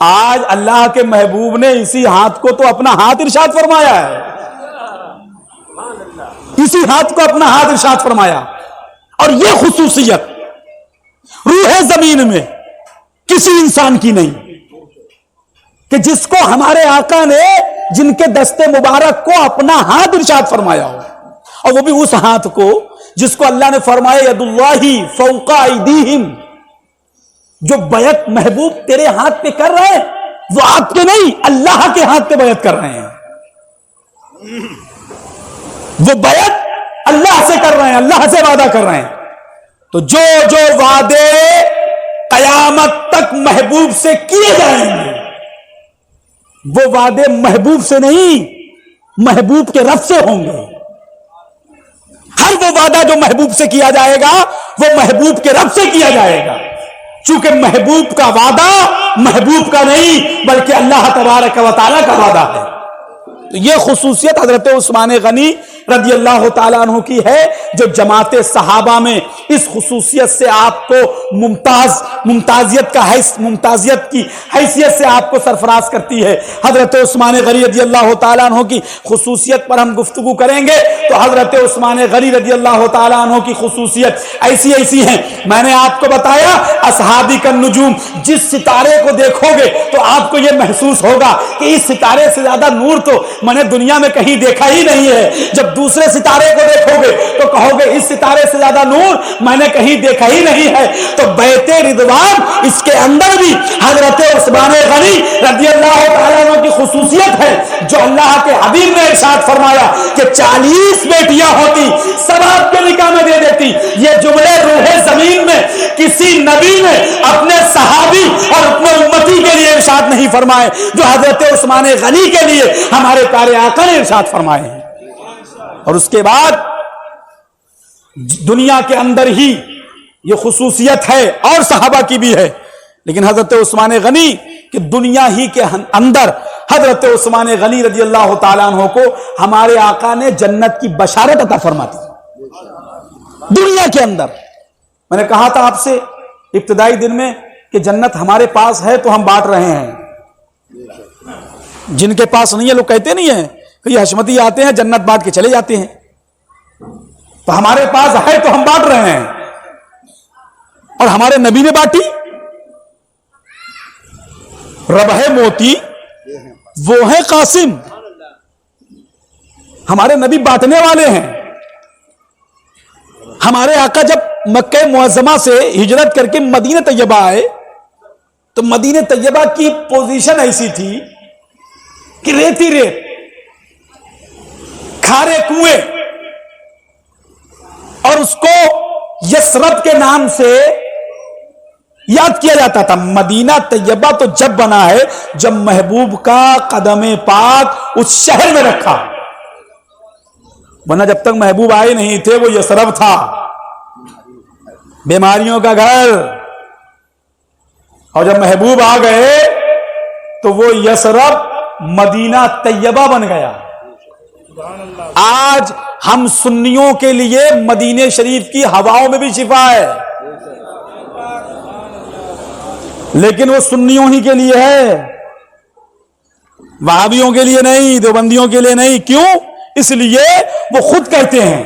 آج اللہ کے محبوب نے اسی ہاتھ کو تو اپنا ہاتھ ارشاد فرمایا ہے، اسی ہاتھ کو اپنا ہاتھ ارشاد فرمایا. اور یہ خصوصیت روح زمین میں کسی انسان کی نہیں کہ جس کو ہمارے آقا نے جن کے دستے مبارک کو اپنا ہاتھ ارشاد فرمایا ہو، اور وہ بھی اس ہاتھ کو جس کو اللہ نے فرمایا ید اللہ فوق ایدیہم. جو بیعت محبوب تیرے ہاتھ پہ کر رہے ہیں وہ آپ کے نہیں اللہ کے ہاتھ پہ بیعت کر رہے ہیں. وہ بیعت اللہ سے کر رہے ہیں، اللہ سے وعدہ کر رہے ہیں. تو جو جو وعدے قیامت تک محبوب سے کیے جائیں گے وہ وعدے محبوب سے نہیں محبوب کے رب سے ہوں گے. ہر وہ وعدہ جو محبوب سے کیا جائے گا وہ محبوب کے رب سے کیا جائے گا، چونکہ محبوب کا وعدہ محبوب کا نہیں بلکہ اللہ تبارک و تعالی کا وعدہ ہے. تو یہ خصوصیت حضرت عثمان غنی رضی اللہ تعالیٰ عنہ کی ہے جو جماعت صحابہ میں اس خصوصیت سے آپ کو ممتازیت کی حیثیت سے آپ کو سرفراز کرتی ہے. حضرت عثمان غنی رضی اللہ تعالیٰ عنہ کی خصوصیت پر ہم گفتگو کریں گے تو حضرت عثمان غنی رضی اللہ تعالیٰ عنہ کی خصوصیت ایسی ہیں. میں نے آپ کو بتایا اصحابی کا نجوم، جس ستارے کو دیکھو گے تو آپ کو یہ محسوس ہوگا کہ اس ستارے سے زیادہ نور تو میں نے دنیا میں کہیں دیکھا ہی نہیں ہے. جب دوسرے ستارے کو دیکھو گے تو کہو گے اس ستارے سے زیادہ نور میں نے کہیں دیکھا ہی نہیں ہے. تو بیت رضوان اس کے اندر بھی حضرت عثمان غنی رضی اللہ تعالیٰ عنہ کی خصوصیت ہے جو اللہ کے حبیب نے ارشاد فرمایا کہ 40 بیٹیاں ہوتی سب آپ کے نکاح میں دے دیتی. یہ جملے روح زمین میں کسی نبی نے اپنے صحابی اور اپنے امتی کے لیے ارشاد نہیں فرمائے جو حضرت عثمان غنی کے لیے ہمارے پیارے آقا نے ارشاد فرمائے ہیں. اور اس کے بعد دنیا کے اندر ہی یہ خصوصیت ہے اور صحابہ کی بھی ہے، لیکن حضرت عثمان غنی کہ دنیا ہی کے اندر حضرت عثمان غنی رضی اللہ تعالیٰ عنہ کو ہمارے آقا نے جنت کی بشارت عطا فرماتی دنیا کے اندر۔ میں نے کہا تھا آپ سے ابتدائی دن میں کہ جنت ہمارے پاس ہے تو ہم بانٹ رہے ہیں، جن کے پاس نہیں ہے لوگ کہتے نہیں ہیں کہ یہ حشمتی آتے ہیں جنت بانٹ کے چلے جاتے ہیں، تو ہمارے پاس ہے تو ہم بانٹ رہے ہیں۔ اور ہمارے نبی نے بانٹی، ربہ موتی وہ ہے قاسم، ہمارے نبی بانٹنے والے ہیں۔ ہمارے آقا جب مکہ معظمہ سے ہجرت کر کے مدینہ طیبہ آئے تو مدینہ طیبہ کی پوزیشن ایسی تھی کہ ریتی ریت، کھارے کنویں، اور اس کو یثرب کے نام سے یاد کیا جاتا تھا۔ مدینہ طیبہ تو جب بنا ہے جب محبوب کا قدم پاک اس شہر میں رکھا، ورنہ جب تک محبوب آئے نہیں تھے وہ یثرب تھا، بیماریوں کا گھر، اور جب محبوب آ گئے تو وہ یثرب مدینہ طیبہ بن گیا۔ آج ہم سنیوں کے لیے مدینہ شریف کی ہواؤں میں بھی شفا ہے، لیکن وہ سنیوں ہی کے لیے ہے، وہابیوں کے لیے نہیں، دیوبندیوں کے لیے نہیں۔ کیوں؟ اس لیے وہ خود کہتے ہیں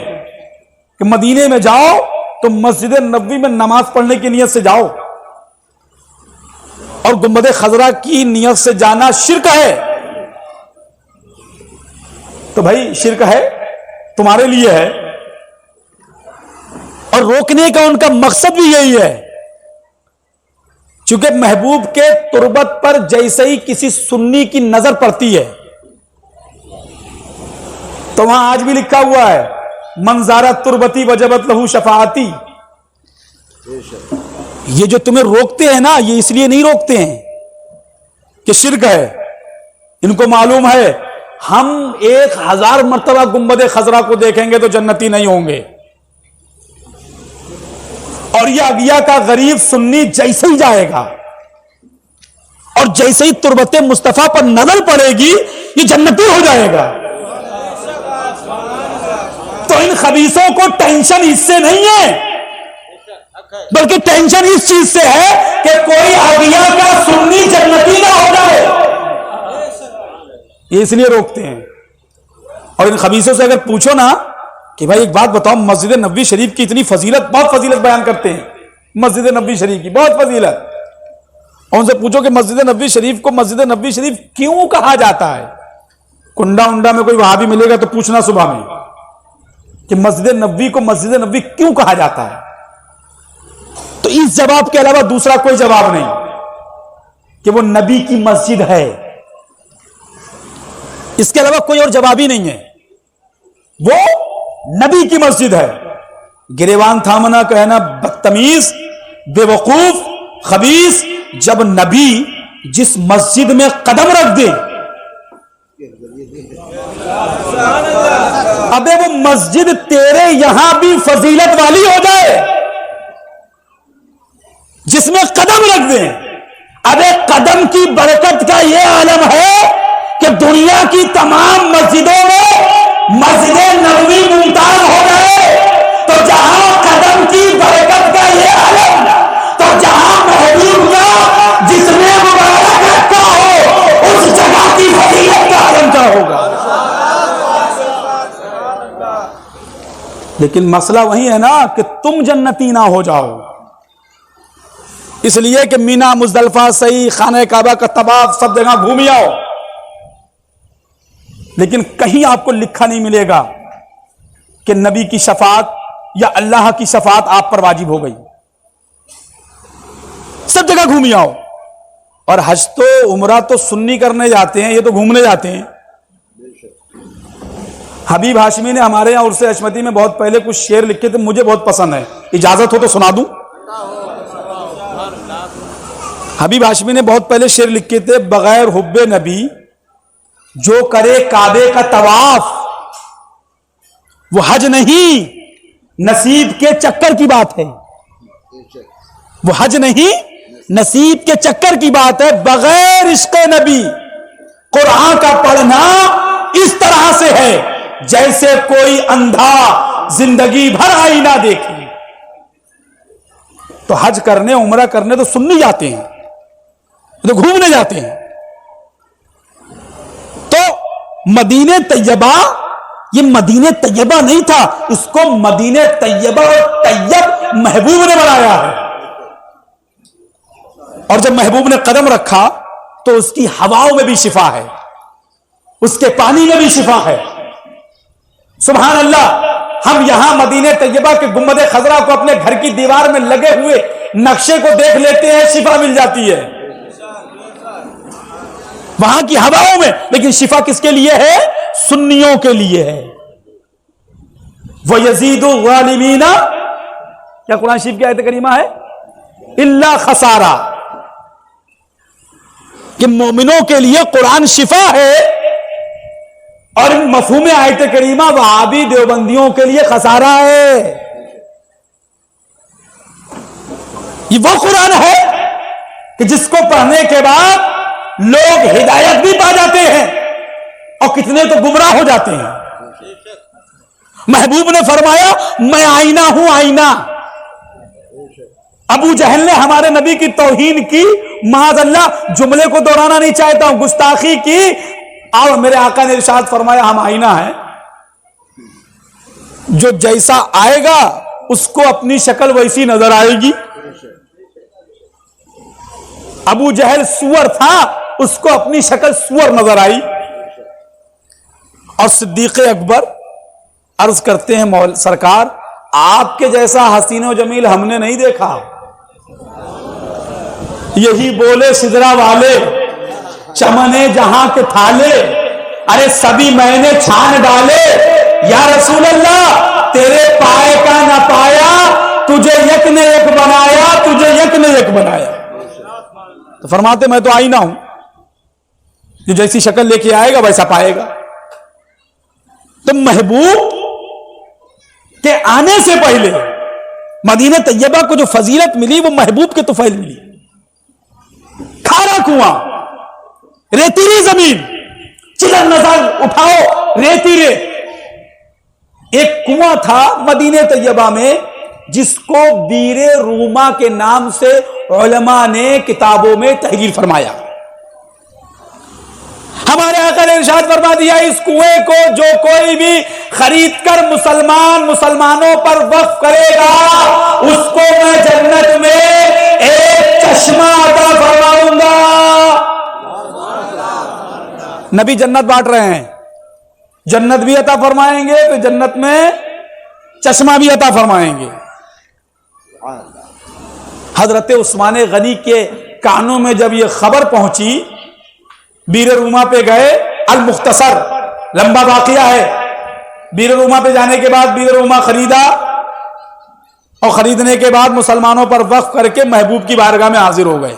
کہ مدینے میں جاؤ تو مسجد نبوی میں نماز پڑھنے کی نیت سے جاؤ، اور گنبد خضرا کی نیت سے جانا شرک ہے۔ تو بھائی شرک ہے تمہارے لیے ہے، اور روکنے کا ان کا مقصد بھی یہی ہے، چونکہ محبوب کے تربت پر جیسے ہی کسی سنی کی نظر پڑتی ہے تو وہاں آج بھی لکھا ہوا ہے منظارت تربتی وجبت لہو شفاعتی۔ یہ جو تمہیں روکتے ہیں نا، یہ اس لیے نہیں روکتے ہیں کہ شرک ہے، ان کو معلوم ہے ہم 1000 مرتبہ گنبد خضرا کو دیکھیں گے تو جنتی نہیں ہوں گے، اور یہ اگیا کا غریب سنی جیسے ہی جائے گا اور جیسے ہی تربت مصطفیٰ پر نظر پڑے گی یہ جنتی ہو جائے گا۔ تو ان خبیثوں کو ٹینشن اس سے نہیں ہے، بلکہ ٹینشن اس چیز سے ہے کہ کوئی اگیا کا سنی جنتی نہ ہو جائے، یہ اس لیے روکتے ہیں۔ اور ان خبیثوں سے اگر پوچھو نا کہ بھائی ایک بات بتاؤ، مسجد نبوی شریف کی اتنی فضیلت، بہت فضیلت بیان کرتے ہیں مسجد نبوی شریف کی بہت فضیلت، اور ان سے پوچھو کہ مسجد نبوی شریف کو مسجد نبوی شریف کیوں کہا جاتا ہے؟ کنڈا انڈا میں کوئی وہابی ملے گا تو پوچھنا صبح میں کہ مسجد نبوی کو مسجد نبوی کیوں کہا جاتا ہے، تو اس جواب کے علاوہ دوسرا کوئی جواب نہیں کہ وہ نبی کی مسجد ہے، اس کے علاوہ کوئی اور جواب ہی نہیں ہے، وہ نبی کی مسجد ہے۔ گریوان تھامنا کہنا بدتمیز، بے وقوف، خبیث، جب نبی جس مسجد میں قدم رکھ دے، ابے وہ مسجد تیرے یہاں بھی فضیلت والی ہو جائے، جس میں قدم رکھ دیں، ابے قدم کی برکت کا یہ عالم ہے کہ دنیا کی تمام مسجدوں میں مسجد نبوی ممتاز ہو گئے، تو جہاں قدم کی برکت کا یہ عالم، تو جہاں محبوب کا جس نے مبارک رکھا ہو اس جگہ کی فضیلت کا عالم کیا ہوگا؟ لیکن مسئلہ وہی ہے نا کہ تم جنتی نہ ہو جاؤ، اس لیے کہ مینا مزدلفہ صحیح، خانہ کعبہ کا طواف سب جگہ گھومی آؤ، لیکن کہیں آپ کو لکھا نہیں ملے گا کہ نبی کی شفاعت یا اللہ کی شفاعت آپ پر واجب ہو گئی، سب جگہ گھومی آؤ۔ اور حج تو عمرہ تو سنی کرنے جاتے ہیں، یہ تو گھومنے جاتے ہیں۔ حبیب ہاشمی نے ہمارے یہاں عرس حشمتی میں بہت پہلے کچھ شعر لکھے تھے، مجھے بہت پسند ہے، اجازت ہو تو سنا دوں؟ حبیب ہاشمی نے بہت پہلے شعر لکھے تھے، بغیر حب نبی جو کرے کعبے کا طواف وہ حج نہیں، نصیب کے چکر کی بات ہے۔ وہ حج نہیں، نصیب کے چکر کی بات ہے. بغیر عشق نبی قرآن کا پڑھنا اس طرح سے ہے جیسے کوئی اندھا زندگی بھر آئینہ دیکھے. تو حج کرنے عمرہ کرنے تو سنی جاتے ہیں، تو گھومنے جاتے ہیں. تو مدینہ طیبہ یہ مدینہ طیبہ نہیں تھا، اس کو مدینہ طیبہ اور طیب محبوب نے بنایا ہے. اور جب محبوب نے قدم رکھا تو اس کی ہواؤں میں بھی شفا ہے، اس کے پانی میں بھی شفا ہے. سبحان اللہ. ہم یہاں مدینہ طیبہ کے گنبد خضرا کو اپنے گھر کی دیوار میں لگے ہوئے نقشے کو دیکھ لیتے ہیں، شفا مل جاتی ہے وہاں کی ہواؤں میں. لیکن شفا کس کے لیے ہے؟ سنیوں کے لیے ہے. وَيَزِيدُ الظَّالِمِينَ، کیا قرآن شریف کی آیت کریمہ ہے؟ اِلَّا خَسَارًا، کہ مومنوں کے لیے قرآن شفا ہے، اور مفہوم آیت کریمہ وہابی دیوبندیوں کے لیے خسارہ ہے. یہ وہ قرآن ہے کہ جس کو پڑھنے کے بعد لوگ ہدایت بھی پا جاتے ہیں اور کتنے تو گمراہ ہو جاتے ہیں. محبوب نے فرمایا میں آئینہ ہوں، آئینہ. ابو جہل نے ہمارے نبی کی توہین کی، معاذ اللہ، جملے کو دوہرانا نہیں چاہتا ہوں، گستاخی کی. اور میرے آقا نے ارشاد فرمایا ہم آئینہ ہیں، جو جیسا آئے گا اس کو اپنی شکل ویسی نظر آئے گی. ابو جہل سور تھا، اس کو اپنی شکل سور نظر آئی. اور صدیق اکبر عرض کرتے ہیں سرکار آپ کے جیسا حسین و جمیل ہم نے نہیں دیکھا. یہی بولے سدرا والے چمنے جہاں کے تھالے، ارے سبھی میں نے چھان ڈالے. یا رسول اللہ تیرے پائے کا نہ پایا، تجھے یک نے یک بنایا، تجھے یک نے یک بنایا. تو فرماتے میں تو آئینہ ہوں، جو جیسی شکل لے کے آئے گا ویسا پائے گا. تو محبوب کے آنے سے پہلے مدینہ طیبہ کو جو فضیلت ملی وہ محبوب کے طفیل ملی. کھارا کنواں، ریتیلی زمین، چلن نظر اٹھاؤ ریتی ریت. ایک کنواں تھا مدینہ طیبہ میں جس کو بیر روما کے نام سے علماء نے کتابوں میں تحریر فرمایا. ہمارے آقا نے ارشاد فرما دیا اس کنویں کو جو کوئی بھی خرید کر مسلمانوں پر وقف کرے گا اس کو میں جنت میں ایک چشمہ عطا فرماؤں گا. نبی جنت بانٹ رہے ہیں، جنت بھی عطا فرمائیں گے تو جنت میں چشمہ بھی عطا فرمائیں گے. حضرت عثمان غنی کے کانوں میں جب یہ خبر پہنچی، بیر روما پہ گئے. المختصر لمبا واقعہ ہے. بیر روما پہ جانے کے بعد بیر روما خریدا اور خریدنے کے بعد مسلمانوں پر وقف کر کے محبوب کی بارگاہ میں حاضر ہو گئے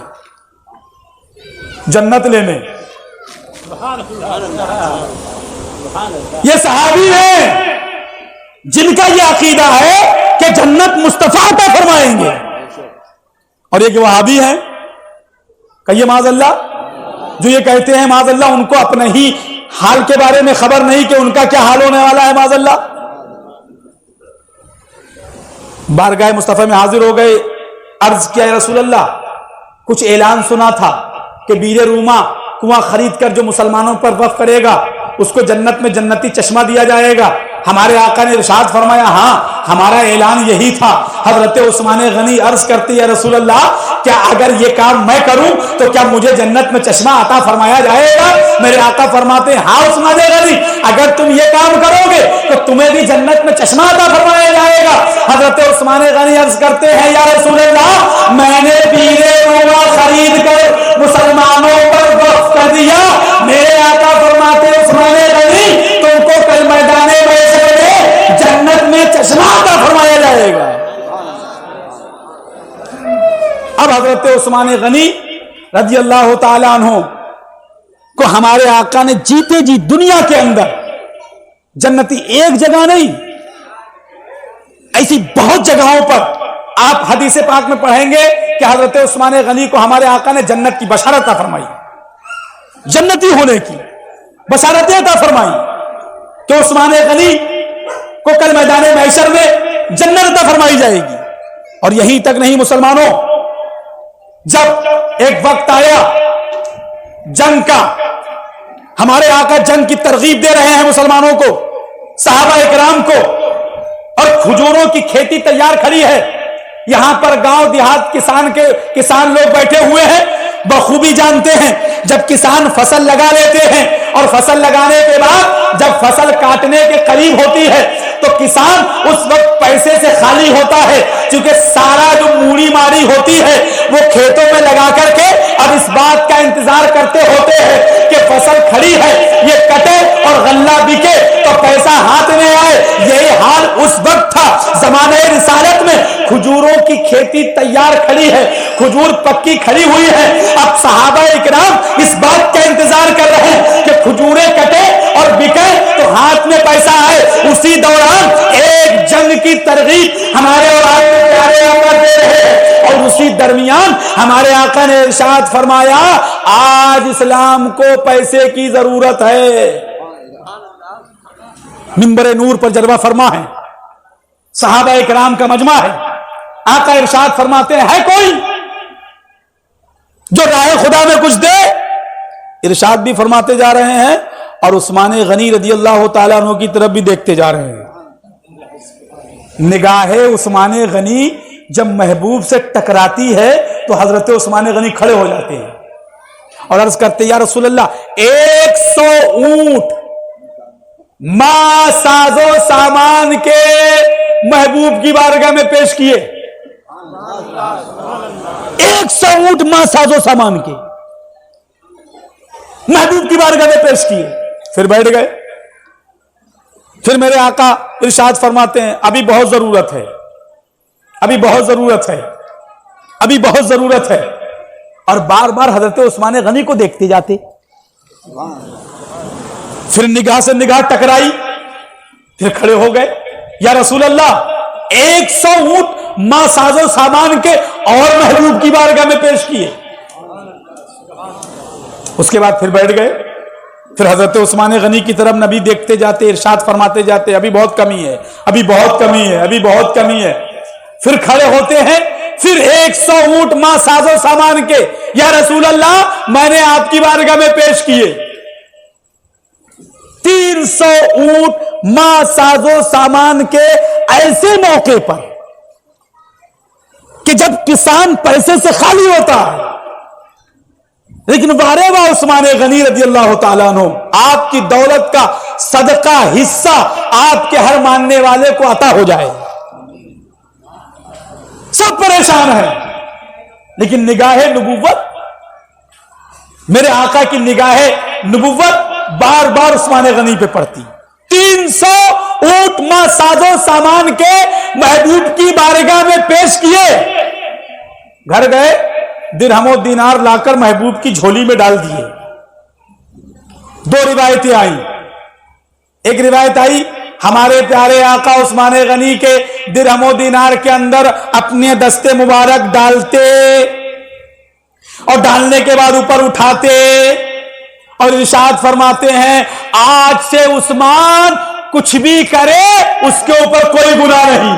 جنت لینے. یہ صحابی ہیں جن کا یہ عقیدہ ہے کہ جنت مصطفیٰ عطا فرمائیں گے، اور یہ کہ وہابی ہیں کہیے معاذ اللہ، جو یہ کہتے ہیں معاذ اللہ ان کو اپنے ہی حال کے بارے میں خبر نہیں کہ ان کا کیا حال ہونے والا ہے. معاذ اللہ بارگاہ مصطفیٰ میں حاضر ہو گئے. عرض کیا یا رسول اللہ کچھ اعلان سنا تھا کہ بیر روما کنواں خرید کر جو مسلمانوں پر وقف کرے گا اس کو جنت میں جنتی چشمہ دیا جائے گا. ہمارے آقا نے ارشاد فرمایا ہاں ہمارا اعلان یہی تھا. حضرت عثمان غنی عرض کرتے یا رسول اللہ کیا اگر یہ کام میں کروں تو کیا مجھے جنت میں چشمہ عطا فرمایا جائے گا؟ میرے آقا فرماتے ہاں عثمان غنی اگر تم یہ کام کرو گے تو تمہیں بھی جنت میں چشمہ عطا فرمایا جائے گا. حضرت عثمان غنی عرض کرتے ہیں یا رسول اللہ میں نے بیر روما خرید کر مسلمانوں پر وقف کر دیا. میرے آقا فرماتے عثمان غنی تم کو کل میدان محشر میں جنت میں چشمہ عطا فرمایا جائے گا. اب حضرت عثمان غنی رضی اللہ تعالی عنہ کو ہمارے آقا نے جیتے جی دنیا کے اندر جنتی ایک جگہ نہیں ایسی بہت جگہوں پر آپ حدیث پاک میں پڑھیں گے کہ حضرت عثمان غنی کو ہمارے آقا نے جنت کی بشارت عطا فرمائی، جنتی ہونے کی بشارت عطا فرمائی کہ عثمان غنی کو کل میدان محشر میں جنت عطا فرمائی جائے گی۔ اور یہیں تک نہیں مسلمانوں، جب ایک وقت آیا جنگ کا، ہمارے آقا جنگ کی ترغیب دے رہے ہیں مسلمانوں کو، صحابہ اکرام کو، اور کھجوروں کی کھیتی تیار کھڑی ہے، یہاں پر گاؤں دیہات کسان لوگ بیٹھے ہوئے ہیں، بخوبی جانتے ہیں جب کسان فصل لگا لیتے ہیں اور فصل لگانے کے بعد جب فصل کاٹنے کے قریب ہوتی ہے تو کسان اس وقت پیسے سے خالی ہوتا ہے، کیونکہ سارا جو موڑی ماری ہوتی ہے وہ کھیتوں میں لگا کر کے اب اس بات کا انتظار کرتے ہوتے ہیں کہ فصل کھڑی ہے، یہ کٹے اور غلہ بکے تو پیسہ ہاتھ میں آئے۔ یہی حال اس وقت تھا زمانے رسالت میں، کھجوروں کی کھیتی تیار کھڑی ہے، کھجور پکی کھڑی ہوئی ہے، اب صحابہ اکرام اس بات کا انتظار کر رہے ہیں کہ کھجوریں کٹے اور بکے تو ہاتھ میں پیسہ آئے۔ اسی دوران ایک جنگ کی ترغیب ہمارے اور آپ کے پیارے آقا دے رہے ہیں، اور اسی درمیان ہمارے آقا نے ارشاد فرمایا آج اسلام کو پیسے کی ضرورت ہے۔ منبر نور پر جلوہ فرما ہے، صحابہ اکرام کا مجمع ہے، آقا ارشاد فرماتے ہیں ہے کوئی جو راہ خدا میں کچھ دے؟ ارشاد بھی فرماتے جا رہے ہیں اور عثمان غنی رضی اللہ تعالیٰ عنہ کی طرف بھی دیکھتے جا رہے ہیں۔ نگاہ عثمان غنی جب محبوب سے ٹکراتی ہے تو حضرت عثمان غنی کھڑے ہو جاتے ہیں اور عرض کرتے یا رسول اللہ 100 اونٹ ماں ساز و سامان کے محبوب کی بارگاہ میں پیش کیے، 100 اونٹ ماں ساز و سامان کے محبوب کی بارگاہ میں پیش کیے، پھر بیٹھ گئے۔ پھر میرے آقا ارشاد فرماتے ہیں ابھی بہت ضرورت ہے، ابھی بہت ضرورت ہے، ابھی بہت ضرورت ہے، اور بار بار حضرت عثمان غنی کو دیکھتے جاتے۔ پھر نگاہ سے نگاہ ٹکرائی، پھر کھڑے ہو گئے یا رسول اللہ 100 اونٹ ماں ساز و سامان کے اور محبوب کی بارگاہ میں پیش کیے۔ اس کے بعد پھر بیٹھ گئے، پھر حضرت عثمان غنی کی طرف نبی دیکھتے جاتے، ارشاد فرماتے جاتے ابھی بہت کمی ہے، ابھی بہت کمی ہے، ابھی بہت کمی ہے۔ پھر کھڑے ہوتے ہیں، پھر 100 اونٹ ماں ساز و سامان کے یا رسول اللہ میں نے آپ کی بارگاہ میں پیش کیے۔ 300 اونٹ ماں ساز و سامان کے ایسے موقع پر کہ جب کسان پیسے سے خالی ہوتا ہے، لیکن وارے وا عثمان غنی رضی اللہ تعالیٰ عنہ آپ کی دولت کا صدقہ حصہ آپ کے ہر ماننے والے کو عطا ہو جائے۔ سب پریشان ہیں، لیکن نگاہ نبوت، میرے آقا کی نگاہ نبوت بار بار عثمان غنی پہ پڑتی۔ 300 اونٹ ماں ساز و سامان کے محبوب کی بارگاہ میں پیش کیے، گھر گئے درہم و دینار لا کر محبوب کی جھولی میں ڈال دیے۔ 2 روایتیں آئیں، ایک روایت آئی ہمارے پیارے آقا عثمان غنی کے درہم و دینار کے اندر اپنے دستے مبارک ڈالتے اور ڈالنے کے بعد اوپر اٹھاتے اور ارشاد فرماتے ہیں آج سے عثمان کچھ بھی کرے اس کے اوپر کوئی گناہ نہیں۔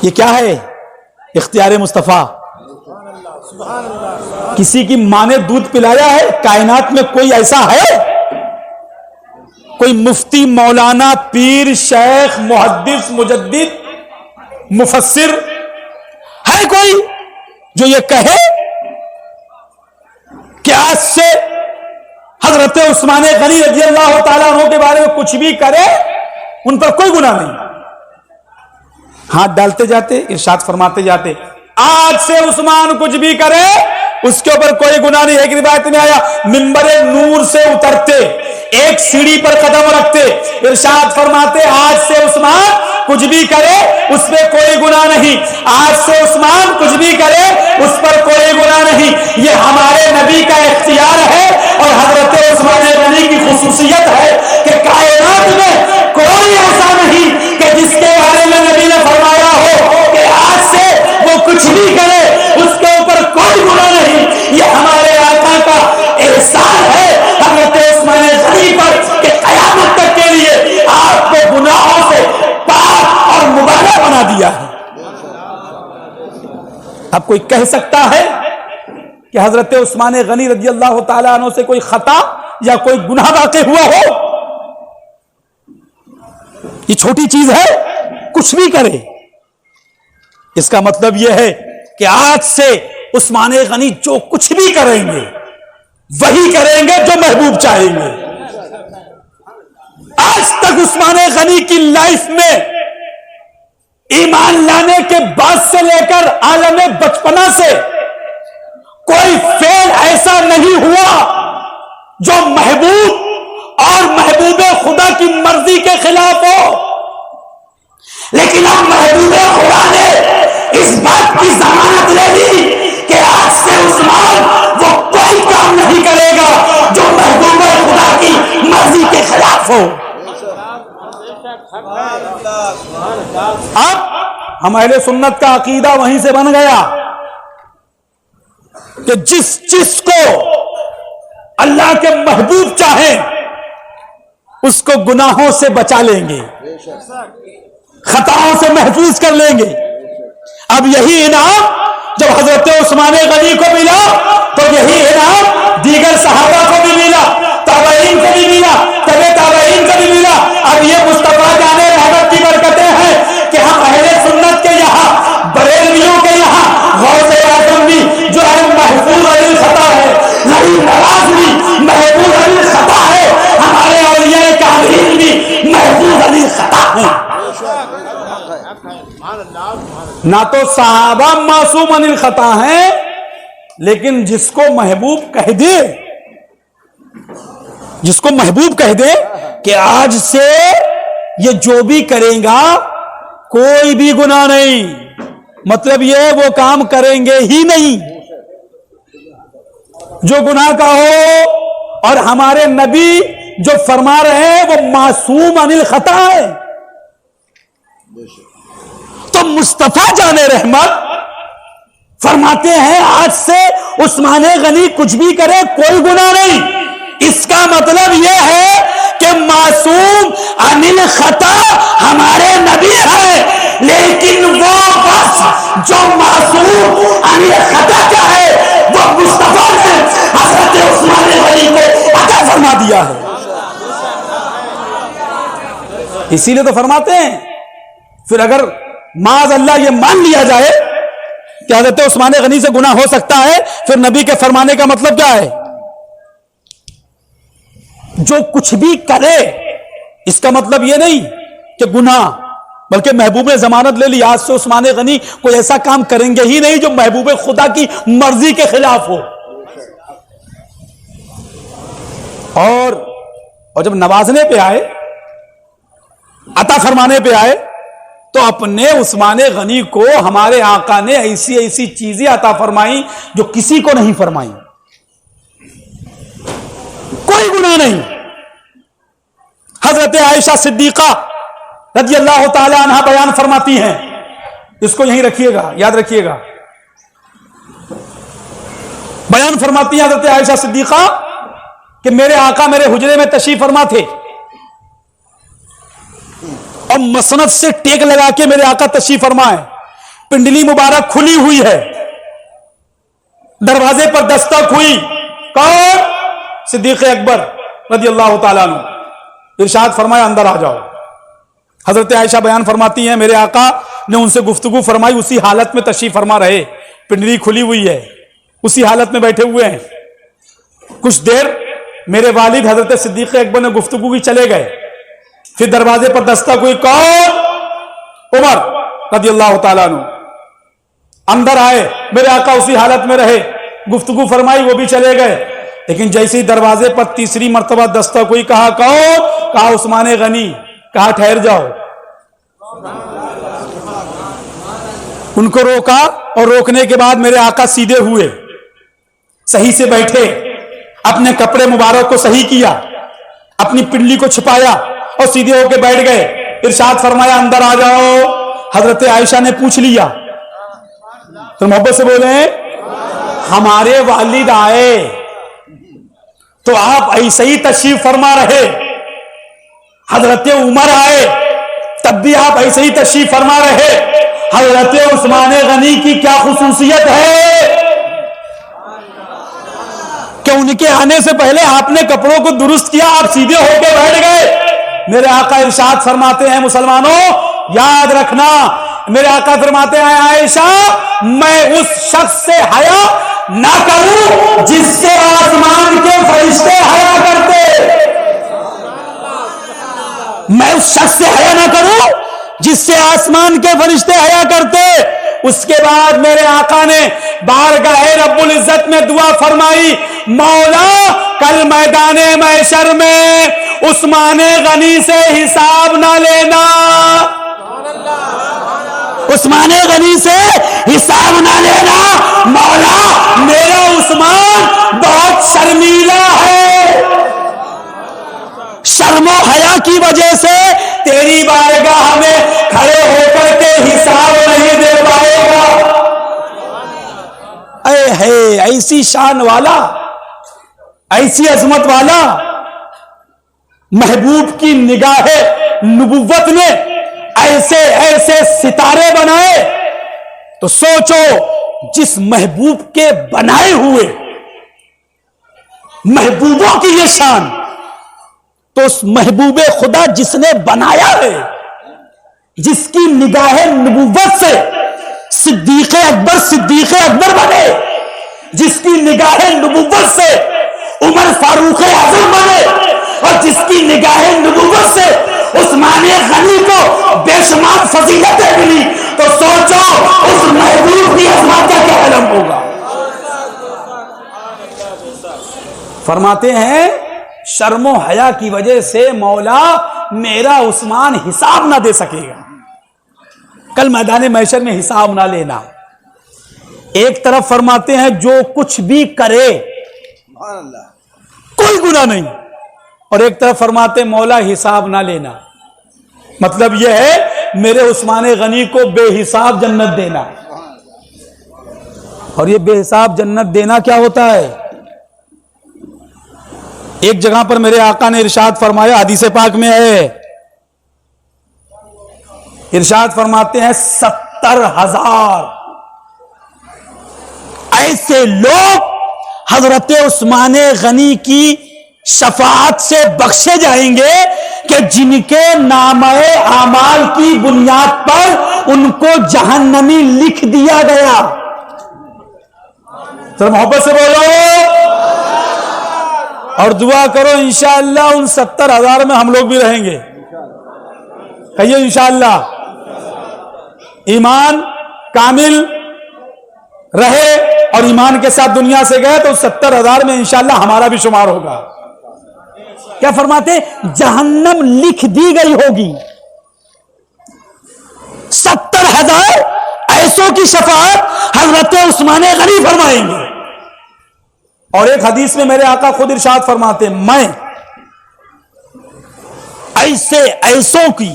یہ کیا ہے؟ اختیار مصطفیٰ۔ کسی کی ماں نے دودھ پلایا ہے؟ کائنات میں کوئی ایسا ہے؟ کوئی مفتی، مولانا، پیر، شیخ، محدث، مجدد، مفسر ہے کوئی جو یہ کہے کہ آج سے حضرت عثمان غنی رضی اللہ تعالیٰ عنہ کے بارے میں کچھ بھی کرے ان پر کوئی گناہ نہیں؟ ہاتھ ڈالتے جاتے، ارشاد فرماتے جاتے آج سے عثمان کچھ بھی کرے اس کے اوپر کوئی گناہ نہیں۔ ایک روایت میں آیا منبر نور سے اترتے، ایک سیڑھی پر قدم رکھتے، ارشاد فرماتے آج سے عثمان کچھ بھی کرے اس پہ کوئی گناہ نہیں، آج سے عثمان کچھ بھی کرے اس پر کوئی گناہ نہیں۔ یہ ہمارے نبی کا اختیار ہے اور حضرت عثمان غنی کی خصوصیت ہے کہ کائنات میں کوئی ایسا نہیں کہ جس کے بارے میں نبی نے اب کوئی کہہ سکتا ہے کہ حضرت عثمان غنی رضی اللہ تعالیٰ عنہ سے کوئی خطا یا کوئی گناہ واقع ہوا ہو؟ یہ چھوٹی چیز ہے، کچھ بھی کرے. اس کا مطلب یہ ہے کہ آج سے عثمان غنی جو کچھ بھی کریں گے وہی کریں گے جو محبوب چاہیں گے. آج تک عثمان غنی کی لائف میں ایمان لانے کے بعد سے لے کر عالم بچپنا سے کوئی فعل ایسا نہیں ہوا جو محبوب اور محبوب خدا کی مرضی کے خلاف ہو. لیکن اب محبوب خدا نے اس بات کی ضمانت لے لی کہ آج سے عثمان وہ کوئی کام نہیں کرے گا جو محبوب خدا کی مرضی کے خلاف ہو. اب ہم اہل سنت کا عقیدہ وہیں سے بن گیا کہ جس کو اللہ کے محبوب چاہیں اس کو گناہوں سے بچا لیں گے، خطاؤں سے محفوظ کر لیں گے. اب یہی انعام جب حضرت عثمان غنی کو ملا تو یہی انعام دیگر صحابہ کو بھی ملا، تابعین کو بھی ملا، تبع تابعین کو بھی ملا. اب یہ مصطفیٰ جان رحمت کی برکتیں ہیں کہ ہم اہل سنت کے یہاں، بریلویوں کے یہاں غوث اعظم بھی جو ہے محفوظ عن الخطا ہے، نبی نواز بھی محفوظ عن الخطا ہے، ہمارے اولیاء کاملین بھی محفوظ عن الخطا ہیں. نہ تو صحابہ معصوم عن الخطا ہیں، لیکن جس کو محبوب کہہ دے کہ آج سے یہ جو بھی کریں گا کوئی بھی گناہ نہیں، مطلب یہ وہ کام کریں گے ہی نہیں جو گناہ کا ہو. اور ہمارے نبی جو فرما رہے ہیں وہ معصوم عن الخطا ہے. تو مصطفیٰ جان رحمت فرماتے ہیں آج سے عثمان غنی کچھ بھی کرے کوئی گناہ نہیں. اس کا مطلب یہ ہے کہ معصوم عن الخطا ہمارے نبی ہے، لیکن وہ بس جو معصوم عن الخطا کا ہے وہ مصطفیٰ نے حضرت عثمان غنی کو عطا فرما دیا ہے. اسی لیے تو فرماتے ہیں پھر اگر معاذ اللہ یہ مان لیا جائے کہ حضرت عثمان غنی سے گناہ ہو سکتا ہے، پھر نبی کے فرمانے کا مطلب کیا ہے؟ جو کچھ بھی کرے، اس کا مطلب یہ نہیں کہ گناہ، بلکہ محبوب نے ضمانت لے لی آج سے عثمان غنی کوئی ایسا کام کریں گے ہی نہیں جو محبوب خدا کی مرضی کے خلاف ہو. اور جب نوازنے پہ آئے، عطا فرمانے پہ آئے، تو اپنے عثمان غنی کو ہمارے آقا نے ایسی ایسی چیزیں عطا فرمائیں جو کسی کو نہیں فرمائیں. کوئی گناہ نہیں. حضرت عائشہ صدیقہ رضی اللہ تعالی عنہا بیان فرماتی ہیں، اس کو یہیں رکھیے گا، یاد رکھیے گا. بیان فرماتی ہیں حضرت عائشہ صدیقہ کہ میرے آقا میرے حجرے میں تشریف فرما تھے اور مسند سے ٹیک لگا کے میرے آقا تشریف فرما ہے. پنڈلی مبارک کھلی ہوئی ہے، دروازے پر دستک ہوئی. کون؟ صدیق اکبر رضی اللہ تعالیٰ عنہ. ارشاد فرمایا اندر آ جاؤ. حضرت عائشہ بیان فرماتی ہیں میرے آقا نے ان سے گفتگو فرمائی، اسی حالت میں تشریف فرما رہے، پنڈلی کھلی ہوئی ہے، اسی حالت میں بیٹھے ہوئے ہیں. کچھ دیر میرے والد حضرت صدیق اکبر نے گفتگو کی، چلے گئے. پھر دروازے پر دستک ہوئی. کون؟ عمر رضی اللہ تعالیٰ عنہ. اندر آئے، میرے آقا اسی حالت میں رہے، گفتگو فرمائی، وہ بھی چلے گئے. لیکن جیسے ہی دروازے پر تیسری مرتبہ دستک ہوئی، کہا کون؟ کہا عثمان غنی. کہا ٹھہر جاؤ. ان کو روکا اور روکنے کے بعد میرے آقا سیدھے ہوئے، صحیح سے بیٹھے، اپنے کپڑے مبارک کو صحیح کیا، اپنی پنڈلی کو چھپایا اور سیدھے ہو کے بیٹھ گئے. ارشاد فرمایا اندر آ جاؤ. حضرت عائشہ نے پوچھ لیا، تو محبت سے بولے ہمارے والد آئے تو آپ ایسے ہی تشریف فرما رہے، حضرت عمر آئے تب بھی آپ ایسے ہی تشریف فرما رہے، حضرت عثمان غنی کی کیا خصوصیت ہے کہ ان کے آنے سے پہلے آپ نے کپڑوں کو درست کیا, آپ سیدھے ہو کے بیٹھ گئے. میرے آقا ارشاد فرماتے ہیں مسلمانوں یاد رکھنا, میرے آقا فرماتے ہیں عائشہ میں اس شخص سے حیا نہ کروں جس سے آسمان کے فرشتے حیا کرتے, میں اس شخص سے حیا نہ کروں جس سے آسمان کے فرشتے حیا کرتے. اس کے بعد میرے آقا نے بارگاہ رب العزت میں دعا فرمائی, مولا کل میدان محشر میں عثمان غنی سے حساب نہ لینا, عثمان غنی سے حساب نہ لینا, مولا میرا عثمان بہت شرمیلا ہے, شرم و حیا کی وجہ سے تیری بارگاہ میں کھڑے ہو کر کے حساب نہیں دے پائے گا. اے ہے ایسی شان والا, ایسی عظمت والا محبوب کی نگاہ نبوت نے ایسے ایسے ستارے بنائے, تو سوچو جس محبوب کے بنائے ہوئے محبوبوں کی یہ شان, تو اس محبوب خدا جس نے بنایا ہے, جس کی نگاہ نبوت سے صدیق اکبر بنے, جس کی نگاہ نبوت سے عمر فاروق اعظم بنے, اور جس کی نگاہ نبوت سے عثمان غنی کو بے شمار فضیلتیں ملی, تو سوچو اس محبوب کی عظمت کا کیا علم ہوگا. فرماتے ہیں شرم و حیا کی وجہ سے مولا میرا عثمان حساب نہ دے سکے گا, کل میدان محشر میں حساب نہ لینا. ایک طرف فرماتے ہیں جو کچھ بھی کرے کوئی گناہ نہیں, اور ایک طرف فرماتے مولا حساب نہ لینا. مطلب یہ ہے میرے عثمان غنی کو بے حساب جنت دینا. اور یہ بے حساب جنت دینا کیا ہوتا ہے؟ ایک جگہ پر میرے آقا نے ارشاد فرمایا, حدیث پاک میں ہے, ارشاد فرماتے ہیں 70,000 ایسے لوگ حضرت عثمان غنی کی شفاعت سے بخشے جائیں گے کہ جن کے نامہ اعمال کی بنیاد پر ان کو جہنمی لکھ دیا گیا. سر محبت سے بولو اور دعا کرو انشاءاللہ ان 70,000 میں ہم لوگ بھی رہیں گے. کہیے انشاءاللہ ایمان کامل رہے اور ایمان کے ساتھ دنیا سے گئے تو 70,000 میں انشاءاللہ ہمارا بھی شمار ہوگا. کیا فرماتے؟ جہنم لکھ دی گئی ہوگی. 70,000 ایسوں کی شفاعت حضرت عثمان غنی فرمائیں گے. اور ایک حدیث میں میرے آقا خود ارشاد فرماتے ہیں میں ایسوں کی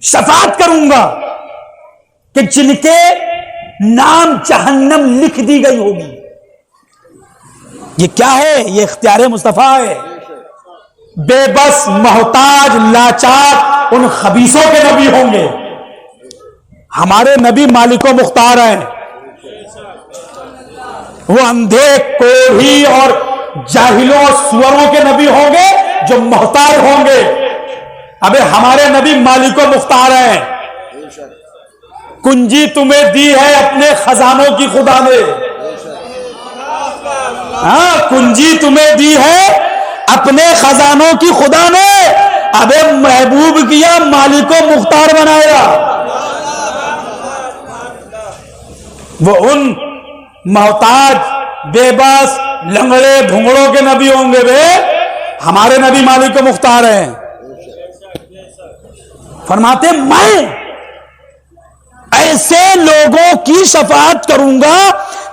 شفاعت کروں گا کہ جن کے نام جہنم لکھ دی گئی ہوگی. یہ کیا ہے؟ یہ اختیار مصطفیٰ ہے. بے بس محتاج لاچار ان خبیثوں کے نبی ہوں گے. ہمارے نبی مالک و مختار ہیں. وہ اندھے کوڑھی اور جاہلوں اور سوروں کے نبی ہوں گے جو محتاج ہوں گے. ابے ہمارے نبی مالک و مختار ہیں. کنجی تمہیں دی ہے اپنے خزانوں کی خدا نے. ہاں کنجی تمہیں دی ہے اپنے خزانوں کی خدا نے. ابے محبوب کیا مالک و مختار بنایا. وہ ان محتاج بے بس لنگڑے بھونگڑوں کے نبی ہوں گے. بے ہمارے نبی مالک و مختار ہیں. فرماتے میں ایسے لوگوں کی شفاعت کروں گا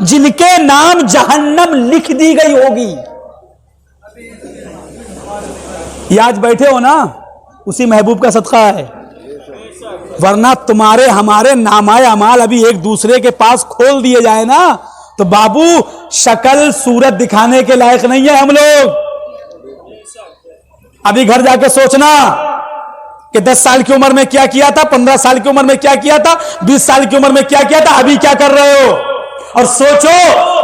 جن کے نام جہنم لکھ دی گئی ہوگی. یہ آج بیٹھے ہو نا اسی محبوب کا صدقہ ہے. ورنہ تمہارے ہمارے نامہ اعمال ابھی ایک دوسرے کے پاس کھول دیے جائے نا تو بابو شکل صورت دکھانے کے لائق نہیں ہے ہم لوگ. ابھی گھر جا کے سوچنا کہ 10 سال کی عمر میں کیا کیا تھا, 15 سال کی عمر میں کیا کیا تھا, 20 سال کی عمر میں کیا کیا تھا, ابھی کیا کر رہے ہو. اور سوچو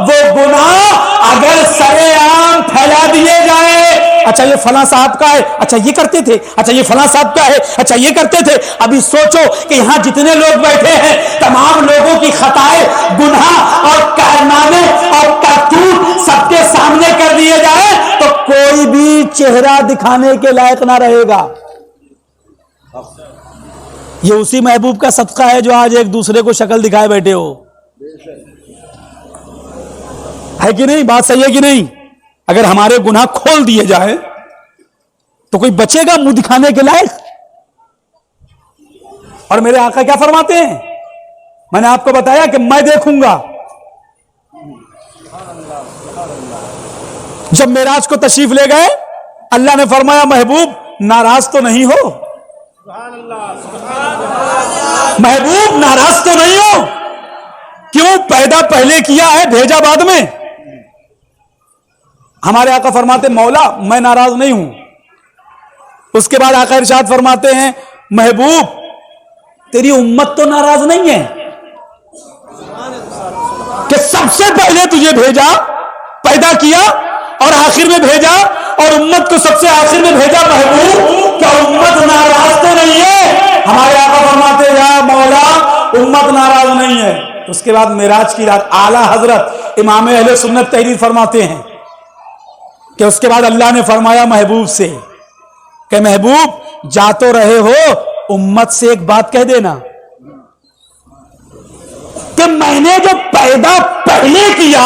وہ گناہ اگر سرے عام پھیلا دیے جائیں, اچھا یہ فلاں صاحب کا ہے, اچھا یہ کرتے تھے, اچھا یہ فلاں صاحب کا ہے, اچھا یہ کرتے تھے. ابھی سوچو کہ یہاں جتنے لوگ بیٹھے ہیں تمام لوگوں کی خطائیں, گناہ اور کارنامے اور کرتوت سب کے سامنے کر دیے جائیں تو کوئی بھی چہرہ دکھانے کے لائق نہ رہے گا. یہ اسی محبوب کا صدقہ ہے جو آج ایک دوسرے کو شکل دکھائے بیٹھے ہو, ہے کہ نہیں؟ بات صحیح ہے کہ نہیں؟ اگر ہمارے گناہ کھول دیے جائے تو کوئی بچے گا منہ دکھانے کے لائق؟ اور میرے آقا کیا فرماتے ہیں؟ میں نے آپ کو بتایا کہ میں دیکھوں گا. جب معراج کو تشریف لے گئے اللہ نے فرمایا محبوب ناراض تو نہیں ہو, محبوب ناراض تو نہیں ہو, کیوں پیدا پہلے کیا ہے بھیجا بعد میں. ہمارے آقا فرماتے مولا میں ناراض نہیں ہوں. اس کے بعد آقا ارشاد فرماتے ہیں محبوب تیری امت تو ناراض نہیں ہے کہ سب سے پہلے تجھے بھیجا, پیدا کیا اور آخر میں بھیجا, اور امت کو سب سے آخر میں بھیجا. محبوب کیا امت ناراض تو نہیں ہے؟ ہمارے آقا فرماتے یا مولا امت ناراض نہیں ہے. اس کے بعد معراج کی رات اعلیٰ حضرت امام اہل سنت تحریر فرماتے ہیں کہ اس کے بعد اللہ نے فرمایا محبوب سے کہ محبوب جا تو رہے ہو, امت سے ایک بات کہہ دینا کہ میں نے جو پیدا پہلے کیا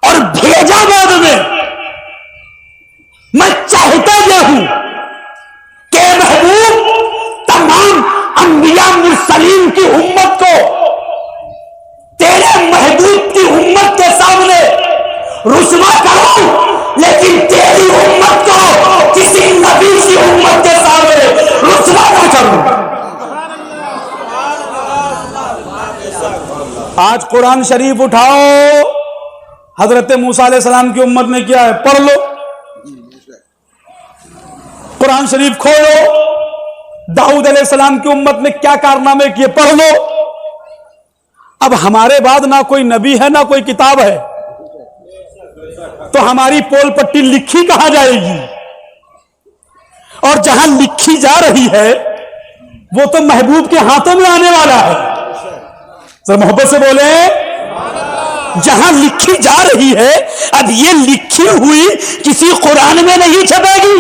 اور بھیجا بعد میں چاہتا یہ ہوں کہ محبوب تمام انبیاء مرسلین کی امت کو تیرے محبوب کی امت کے سامنے رسوا کروں, لیکن تیری امت کو کسی نبی کی امت کے سامنے رسوا نہ کروں. آج قرآن شریف اٹھاؤ, حضرت موسیٰ علیہ السلام کی امت نے کیا ہے پڑھ لو, قرآن شریف کھولو. داؤد علیہ السلام کی امت نے کیا کارنامے کیے پڑھ لو. اب ہمارے بعد نہ کوئی نبی ہے نہ کوئی کتاب ہے, تو ہماری پول پٹی لکھی کہاں جائے گی؟ اور جہاں لکھی جا رہی ہے وہ تو محبوب کے ہاتھوں میں آنے والا ہے. ذرا محبت سے بولیں, جہاں لکھی جا رہی ہے اب یہ لکھی ہوئی کسی قرآن میں نہیں چھپے گی,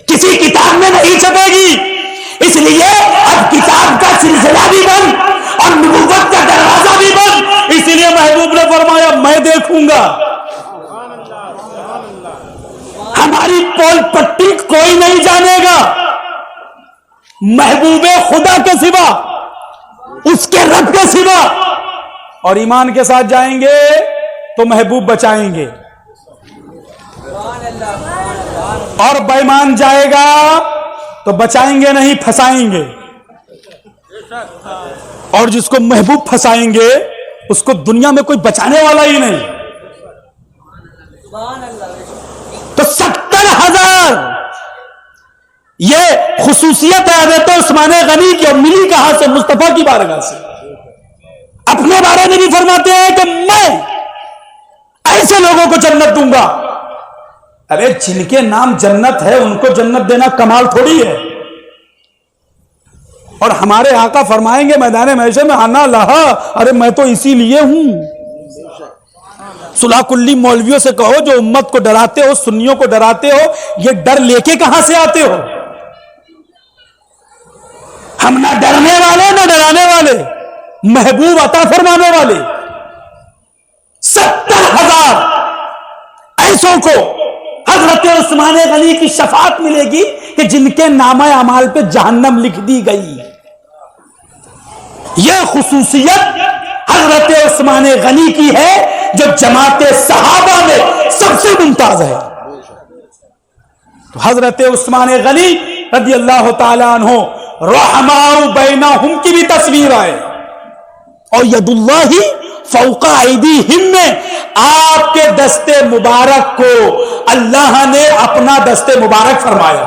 کسی کتاب میں نہیں چھپے گی. اس لیے اب کتاب کا سلسلہ بھی بند اور نبوت کا دروازہ بھی بند. اس لیے محبوب نے فرمایا میں دیکھوں گا. ہماری پول پٹی کوئی نہیں جانے گا محبوب خدا کے سوا, اس کے رب کے سوا. اور ایمان کے ساتھ جائیں گے تو محبوب بچائیں گے, اور بے ایمان جائے گا تو بچائیں گے نہیں پھنسائیں گے. اور جس کو محبوب پھنسائیں گے اس کو دنیا میں کوئی بچانے والا ہی نہیں. تو 70,000 یہ خصوصیت ہے حضرت عثمان غنی کی, اور ملی کہاں سے؟ مصطفیٰ کی بارگاہ سے. اپنے بارے میں بھی فرماتے ہیں کہ میں ایسے لوگوں کو جنت دوں گا. ارے جن کے نام جنت ہے ان کو جنت دینا کمال تھوڑی ہے. اور ہمارے آقا فرمائیں گے میدان محشر میں آنا لہا, ارے میں تو اسی لیے ہوں. صلاح کلی مولویوں سے کہو جو امت کو ڈراتے ہو, سنیوں کو ڈراتے ہو, یہ ڈر لے کے کہاں سے آتے ہو؟ ہم نہ ڈرنے والے نہ ڈرانے والے, محبوب عطا فرمانے والے. 70,000 ایسوں کو حضرت عثمان غنی کی شفاعت ملے گی کہ جن کے نامہ اعمال پہ جہنم لکھ دی گئی. یہ خصوصیت حضرت عثمان غنی کی ہے جو جماعت صحابہ میں سب سے ممتاز ہے. تو حضرت عثمان غنی رضی اللہ تعالی عنہ رحماء بینہم کی بھی تصویر آئے, اور ید اللہ فوق ایدیہم میں آپ کے دستے مبارک کو اللہ نے اپنا دستے مبارک فرمایا.